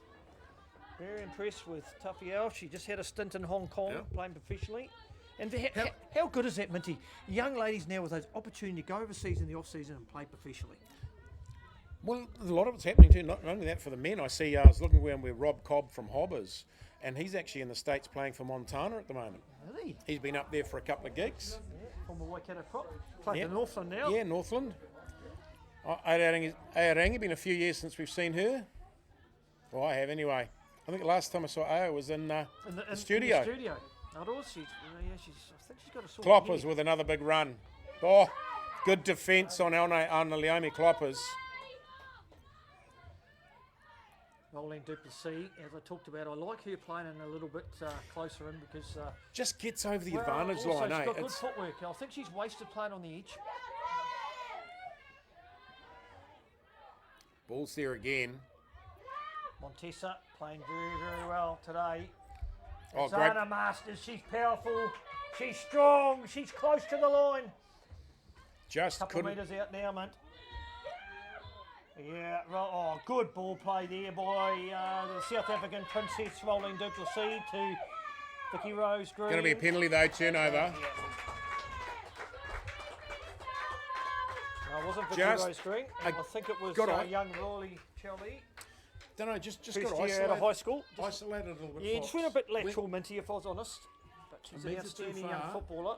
Very impressed with Tuffy Owl. She just had a stint in Hong Kong playing professionally. And how good is that, Minty? Young ladies now with those opportunity to go overseas in the off-season and play professionally. Well, a lot of it's happening too. Not only that for the men. I see. I was looking around with Rob Cobb from Hobbers, and he's actually in the States playing for Montana at the moment. Really? He's been up there for a couple of gigs. From the Waikato prop. Playing Yep. for Northland now. Yeah, Northland. Aorangi been a few years since we've seen her. Well, I have anyway. I think the last time I saw Ao was in the studio. In the studio. Outdoors, I think she's got a sort Kloppers with another big run. Oh, good defence on Leomi Kloppers. Rolling Duplessis, as I talked about, I like her playing in a little bit closer in because... Just gets over the advantage also line, she's eh? got good footwork. I think she's wasted playing on the edge. Ball's there again. Montessa playing very, very well today. Oh, great. Zana Masters, she's powerful, she's strong, she's close to the line. Just Couple couldn't. metres out now, mate. Yeah, oh, good ball play there by the South African Princess Rolling Duplessis to Vicky Rose Green. Going to be a penalty though, turnover. No, it wasn't Vicky Just Rose Green. I think it was got on. young Rolly Charlie. Don't know, just First got year isolated. out of high school. Isolated a little bit. Yeah, Fox. just went a bit lateral, Minty, if I was honest. But she's an Metres too outstanding young far. footballer.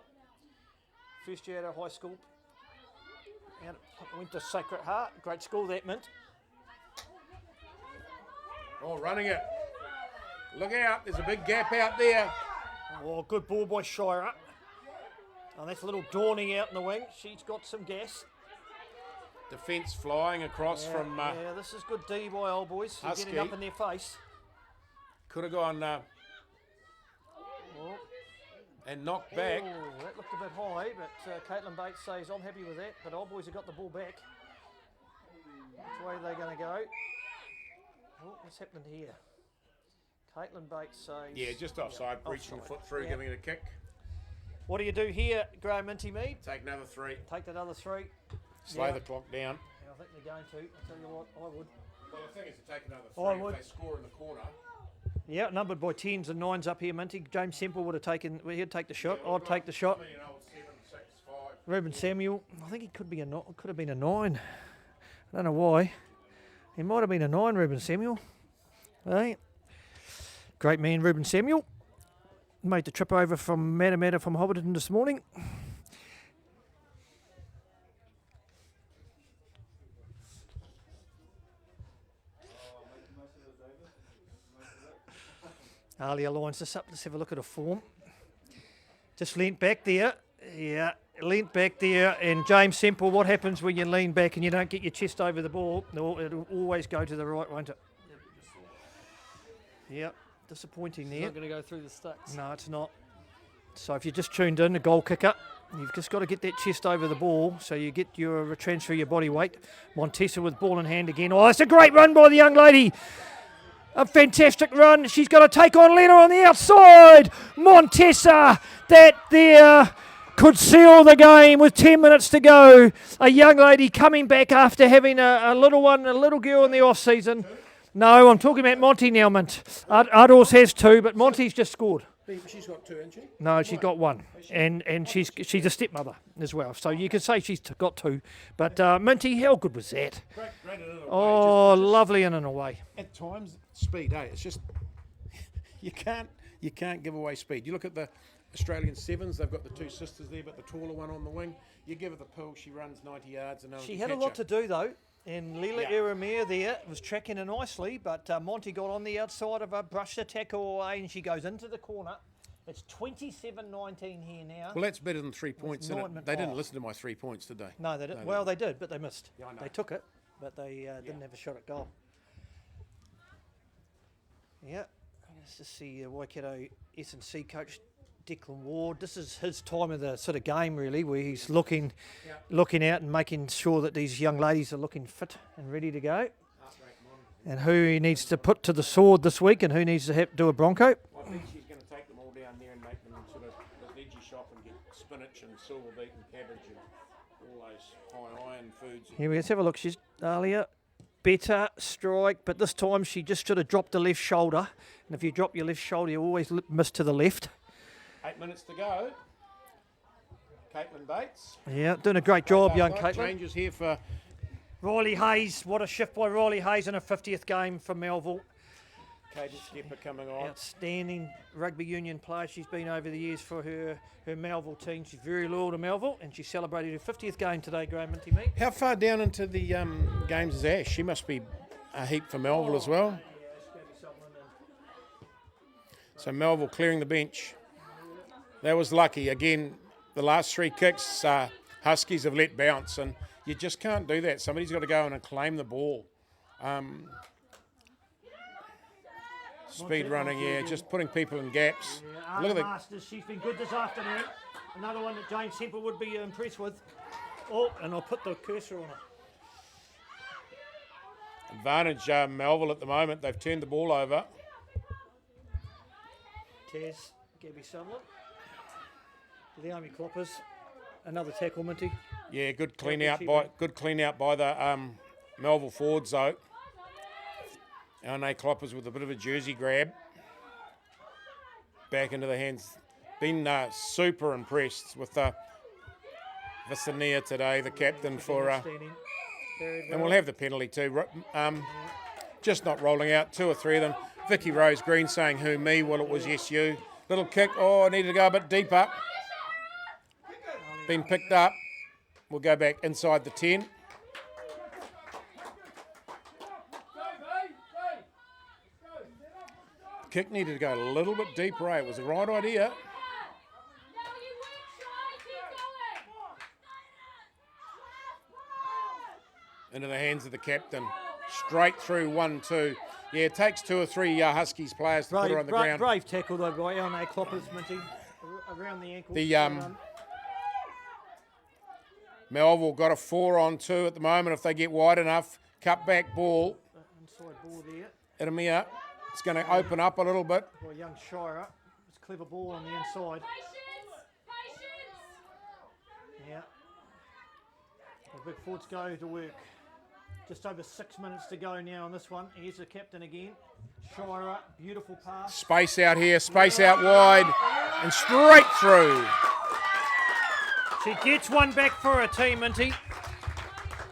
First year out of high school. Went to Sacred Heart. Great school, that, Mint. Oh, running it. Look out, there's a big gap out there. Oh, good ball by Shira. Oh, that's a little Dawning out in the wing. She's got some gas. Defence flying across from. Yeah, this is good D by Old Boys. They're Husky. getting up in their face. Could have gone Oh, and knocked back. oh, that looked a bit high, but Caitlin Bates says, I'm happy with that. But Old Boys have got the ball back. Which way are they going to go? Oh, what's happened here? Caitlin Bates says... Yeah, just offside, reaching the offside. foot through, Yeah. giving it a kick. What do you do here, Graham Minty Mead? Take another 3. Take another 3. Slow Yeah. the clock down. Yeah, I think they're going to. I'll tell you what, I would. Well, the thing is to take another 3 I would. if they score in the corner. Yeah, numbered by 10s and 9s up here, Minty. James Semple would have taken... Well, he'd take the shot. I'd take the shot. 7, 6, 5. Ruben Samuel. I think he could have been a 9. I don't know why. He might have been a 9, Ruben Samuel. Hey. Great man, Ruben Samuel. Made the trip over from Matamata from Hobbiton this morning. Alia lines this up. Let's have a look at her form. Just leant back there. Yeah, leant back there. And James Semple, what happens when you lean back and you don't get your chest over the ball? No, it'll always go to the right, won't it? Yep, disappointing It's there. not going to go through the sticks. No, it's not. So if you just tuned in, a goal kicker, you've just got to get that chest over the ball so you get your transfer your body weight. Montessa with ball in hand again. Oh, it's a great run by the young lady. A fantastic run. She's got to take on Lena on the outside. Montessa, that there could seal the game with 10 minutes to go. A young lady coming back after having a little girl in the off-season. No, I'm talking about Monty now, Mint. Ardors has 2, but Monty's just scored. She's got 2, hasn't she? No, she's got 1, and she's a stepmother as well. So you could say she's got 2. But Minty, how good was that? Great in and away. Oh, lovely in and away. At times, speed, It's just you can't give away speed. You look at the Australian sevens; they've got the 2 sisters there, but the taller one on the wing. You give her the pill, she runs 90 yards, and no one She can had a catch lot her. to do though, and Lila Yeah. Iramir there was tracking her nicely, but Monty got on the outside of her, brushed the tackle away, and she goes into the corner. It's 27-19 here now. Well, that's better than 3 points. Isn't nine it? They didn't oh. listen to my 3 points, did they? No, they didn't. No, Well, they did, but they missed. Yeah, I know. They took it, but they didn't have a shot at goal. Yeah, let's just see Waikato S&C coach Declan Ward. This is his time of the sort of game, really, where he's looking out and making sure that these young ladies are looking fit and ready to go. And who he needs to put to the sword this week, and who needs to do a Bronco. I think she's going to take them all down there and make them sort of the veggie shop and get spinach and silver beet and cabbage and all those high iron foods. Here we go. Let's have a look. She's Dahlia. Better strike, but this time she just should have dropped the left shoulder. And if you drop your left shoulder, you always miss to the left. 8 minutes to go. Caitlin Bates. Yeah, doing a great job, young Last night, Caitlin. Changes here for Riley Hayes, what a shift by Riley Hayes in her 50th game for Melville. Katie Skipper coming on. Outstanding rugby union player she's been over the years for her Melville team. She's very loyal to Melville, and she celebrated her 50th game today, Graham Minty Meek. How far down into the games is Ash? She must be a heap for Melville as well. So Melville clearing the bench. That was lucky. Again, the last 3 kicks Huskies have let bounce, and you just can't do that. Somebody's got to go in and claim the ball. Speed running, just putting people in gaps. Yeah, Look at Masters, she's been good this afternoon. Another one that James Semple would be impressed with. Oh, and I'll put the cursor on it. Advantage Melville at the moment. They've turned the ball over. Taz, Gabby Sutherland. Leomi Kloppers. Another tackle, Minty. Yeah, good Yeah, clean good out by the Melville forwards though. Arne Kloppers with a bit of a jersey grab. Back into the hands. Been super impressed with Vicenia today, the captain for. And we'll have the penalty too. Just not rolling out 2 or 3 of them. Vicky Rose Green saying who me? Well, it was yes you. Little kick. Oh, needed to go a bit deeper. Been picked up. We'll go back inside the 10. Kick needed to go a little bit deeper. It was the right idea. Into the hands of the captain. Straight through 1-2. Yeah, it takes 2 or 3 Huskies players to put her on the ground. Brave tackle though by Arne Kloppers, Minty. Around the ankle. The Melville got a 4-on-2 at the moment. If they get wide enough, cut back ball. Inside ball there. Iramia. It's going to open up a little bit. By young Shira. It's a clever ball on the inside. Yeah. The big forwards go to work. Just over 6 minutes to go now on this one. Here's the captain again. Shira, beautiful pass. Space out here, space out wide, and straight through. She gets one back for her team, Minty.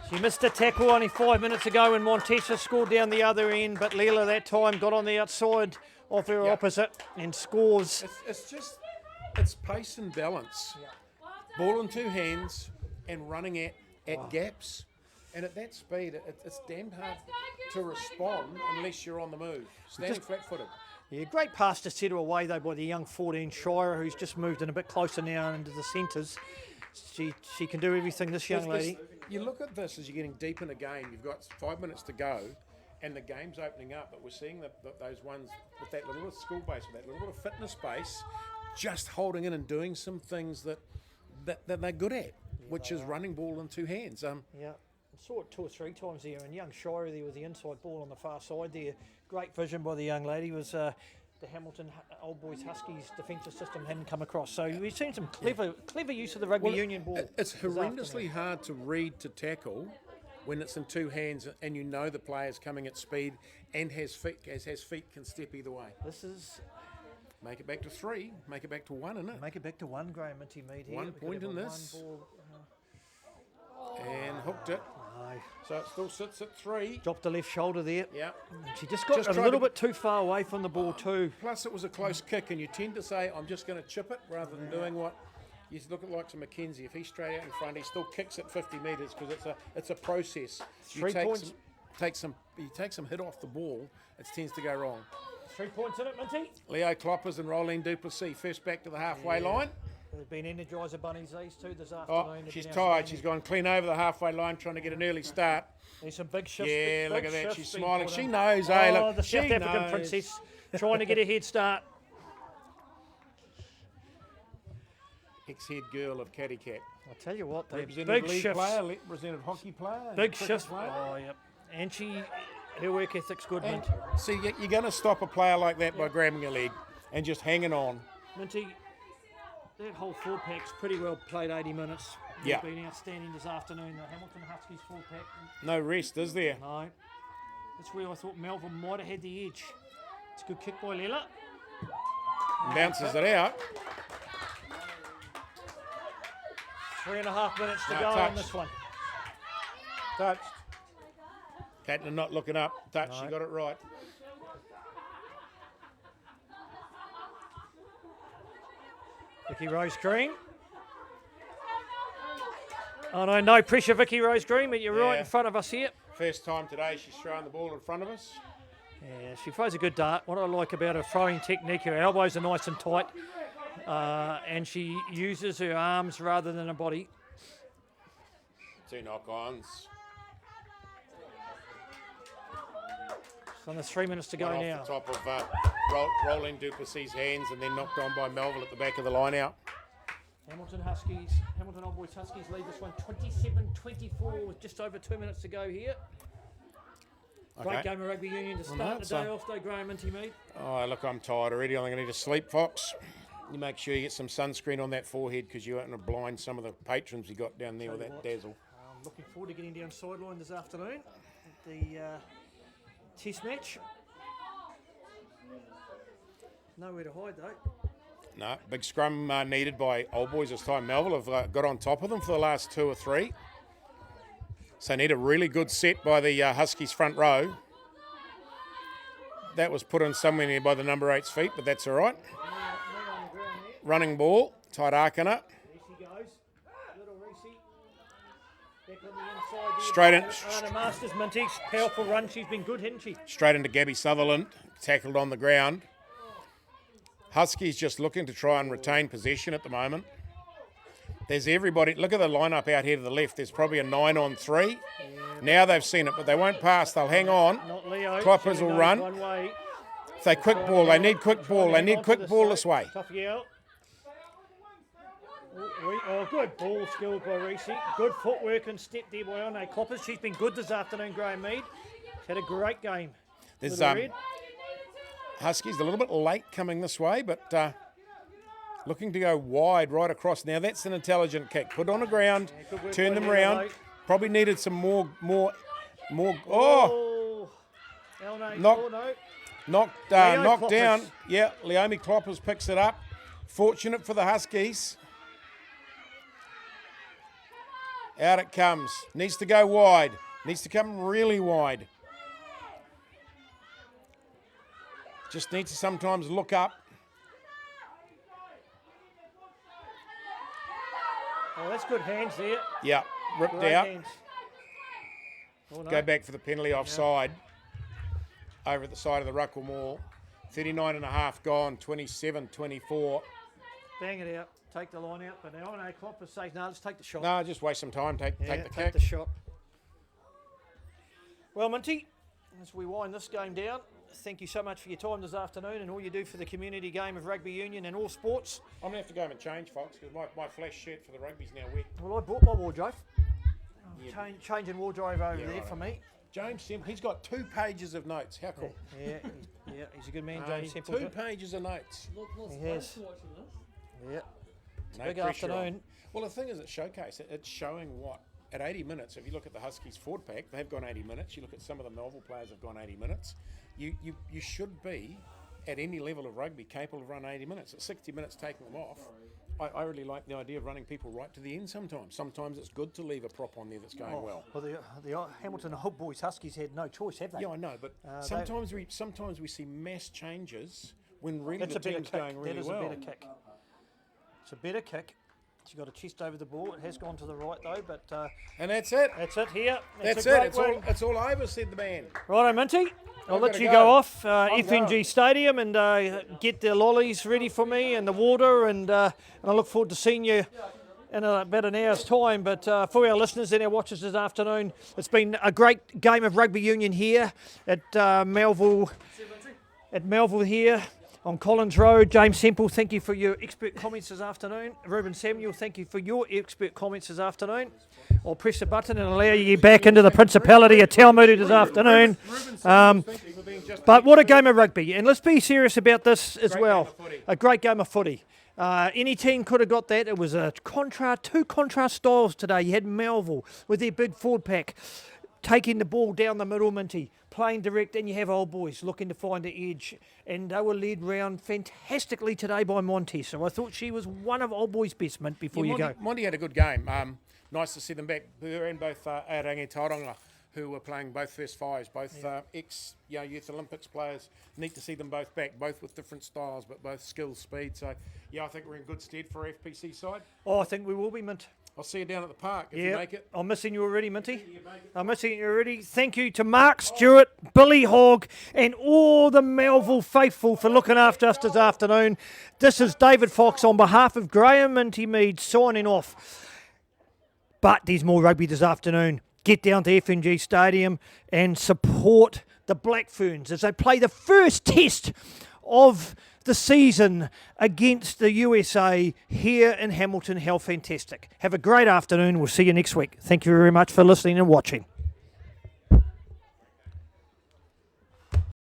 She missed a tackle only 5 minutes ago when Montessa scored down the other end, but Leela that time got on the outside of her opposite and scores. It's pace and balance. Ball in 2 hands and running at gaps. And at that speed, it's damn hard to respond unless you're on the move, standing flat-footed. Yeah, great pass to set her away though by the young 14 Shire, who's just moved in a bit closer now into the centres. She can do everything, this young lady. You look at this as you're getting deep in a game. You've got 5 minutes to go, and the game's opening up. But we're seeing those ones with that little bit of skill base, with that little bit of fitness base, just holding in and doing some things that they're good at, which is running ball in two hands. Yeah, I saw it 2 or 3 times there, and young Shire there with the inside ball on the far side there. Great vision by the young lady. Was the Hamilton Old Boys Huskies defensive system hadn't come across. So we've seen some clever use of the rugby union ball. It's horrendously hard to read to tackle when it's in two hands and you know the player's coming at speed and has feet can step either way. This is make it back to 3, make it back to 1, isn't it? make it back to 1, Graham Minty Mead here. 1 point in this. And hooked it. No. So it still sits at 3. Dropped the left shoulder there. Yeah. She just got a tried little to- bit too far away from the ball too. Plus it was a close kick and you tend to say, I'm just going to chip it rather than doing what you look at like to Mackenzie. If he's straight out in front, he still kicks at 50 metres because it's a process. 3 points. You take some hit off the ball, it tends to go wrong. 3 points in it, Minty. Leo Kloppers and Rolene Duplessis first back to the halfway line. They've been Energizer bunnies, these two, this Oh, afternoon. They've she's been tired. outstanding. She's gone clean over the halfway line trying to get an early start. There's some big shifts. Yeah, big look at that. shifts She's being smiling. put She in. knows, eh? Oh, Look, the she South African knows. princess trying to get a head start. Ex-head girl of Caddy Cat. I tell you what, they Represented big league shifts. player, represented hockey player. and Big cricket shifts. player. Oh, yep. And her work ethic's good, And Minty. see, you're going to stop a player like that by grabbing a leg and just hanging on. Minty, that whole 4-pack's pretty well played 80 minutes. Yeah. They've been outstanding this afternoon. The Hamilton Huskies 4-pack. No rest, is there? No. That's where I thought Melville might have had the edge. It's a good kick by Lela. Bounces it out. 3.5 minutes to No, go on touched. this one. Touched. Caitlin not looking up. Touch. She No. got it right. Vicky Rose Green. Oh no, no pressure, Vicky Rose Green, but you're right Yeah. in front of us here. First time today she's throwing the ball in front of us. Yeah, she throws a good dart. What I like about her throwing technique, her elbows are nice and tight, and she uses her arms rather than her body. 2 knock-ons. So there's 3 minutes to go One now. off the top of Rolling Duplessis' hands and then knocked on by Melville at the back of the line out. Hamilton Old Boys Huskies lead this one 27-24 with just over 2 minutes to go here. Great game of rugby union to start the it's day off though, Graham Minty Mead. Oh, look, I'm tired already. I think I need to sleep, Fox. You make sure you get some sunscreen on that forehead because you're going to blind some of the patrons you got down there with that dazzle. Looking forward to getting down sideline this afternoon at the test match. Nowhere to hide though. No, big scrum needed by Old Boys this time. Melville have got on top of them for the last 2 or 3. So need a really good set by the Huskies front row. That was put in somewhere near by the number 8's feet, but that's all right. Running ball, tight arc in it. There she goes. Little Reese. Back on the inside there. Straight in. Anna Masters Minty's powerful run. She's been good, hasn't she? Straight into Gabby Sutherland, tackled on the ground. Huskies just looking to try and retain possession at the moment. There's everybody. Look at the lineup out here to the left. There's probably a 9-on-3. Yeah. Now they've seen it, but they won't pass. They'll hang on. Not Leo. Kloppers She will goes run. One way. If they quick ball, they need quick ball. They need quick ball this way. Tough out. Oh, good ball skill by Reese. Good footwork and step there by Anna Kloppers. She's been good this afternoon, Graham Mead. She's had a great game. There's Little Red. Huskies a little bit late coming this way, but looking to go wide right across. Now that's an intelligent kick. Put on the ground, good work turn by them Leo, around. mate. Probably needed some more. Oh, Oh, Elnay. Knock- Oh, no. knocked Leo knocked down. Kloppers. Yeah, Leomi Kloppers picks it up. Fortunate for the Huskies. Out it comes. Needs to go wide. Needs to come really wide. Just needs to sometimes look up. Oh, that's good hands there. Yeah, ripped Great out. hands. Oh, no. Go back for the penalty offside. Over at the side of the Ruckle Mall. 39 and a half gone, 27-24. Bang it out. Take the line out. But now, no, Clopper says, no, let's take the shot. No, just waste some time. Take the Take kick. the shot. Well, Minty, as we wind this game down, thank you so much for your time this afternoon and all you do for the community game of rugby union and all sports. I'm going to have to go home and change, folks, because my flash shirt for the rugby's now wet. Well, I brought my wardrobe. Yeah. Changing wardrobe over there right. for me. James Semple, he's got 2 pages of notes. How cool. He's a good man, James Semple. 2 pages of notes. He has. Yeah. It's a big pressure afternoon. on. Well, the thing is, it's showcase. It's showing what, at 80 minutes, if you look at the Huskies forward pack, they've gone 80 minutes. You look at some of the Melville players have gone 80 minutes. You should be, at any level of rugby, capable of running 80 minutes. At 60 minutes, taking them off. I really like the idea of running people right to the end sometimes. Sometimes it's good to leave a prop on there that's going well. Well, the Hamilton Old Boys Huskies had no choice, have they? Yeah, I know, but sometimes we see mass changes when really That's the a better team's kick. going really That is well. a better kick. It's a better kick. She's got a chest over the ball. It has gone to the right though, but And that's it. that's it here. That's a it. great It's all over, said the man. Righto, Minty. I'll I've let gotta you go. go off I'm FNG going. Stadium and get the lollies ready for me and the water, and I look forward to seeing you in about an hour's time. But for our listeners and our watchers this afternoon, it's been a great game of rugby union here at Melville. At Melville here on Collins Road. James Semple, thank you for your expert comments this afternoon. Ruben Samuel, thank you for your expert comments this afternoon. I'll press the button and allow you back into the Principality of Taumuru this afternoon. But what a game of rugby. And let's be serious about this as well. game of footy. A great game of footy. Any team could have got that. It was two contrast styles today. You had Melville with their big forward pack, taking the ball down the middle, Minty, playing direct, and you have Old Boys looking to find the edge. And they were led round fantastically today by Monty. So I thought she was one of Old Boys' best, Mint, before you go. Monty had a good game. Nice to see them back. We were in both Aorangi Tauranga, who were playing both first fives, both ex-Youth Olympics players. Neat to see them both back, both with different styles, but both skill, speed. So, yeah, I think we're in good stead for our FPC side. Oh, I think we will be, Mint. I'll see you down at the park if you make it. I'm missing you already, Minty. I'm missing you already. Thank you to Mark Stewart, Billy Hogg, and all the Melville faithful for looking after us this afternoon. This is David Fox on behalf of Graham Minty Mead signing off. But there's more rugby this afternoon. Get down to FNG Stadium and support the Black Ferns as they play the first test of the season against the USA here in Hamilton. How fantastic. Have a great afternoon. We'll see you next week. Thank you very much for listening and watching.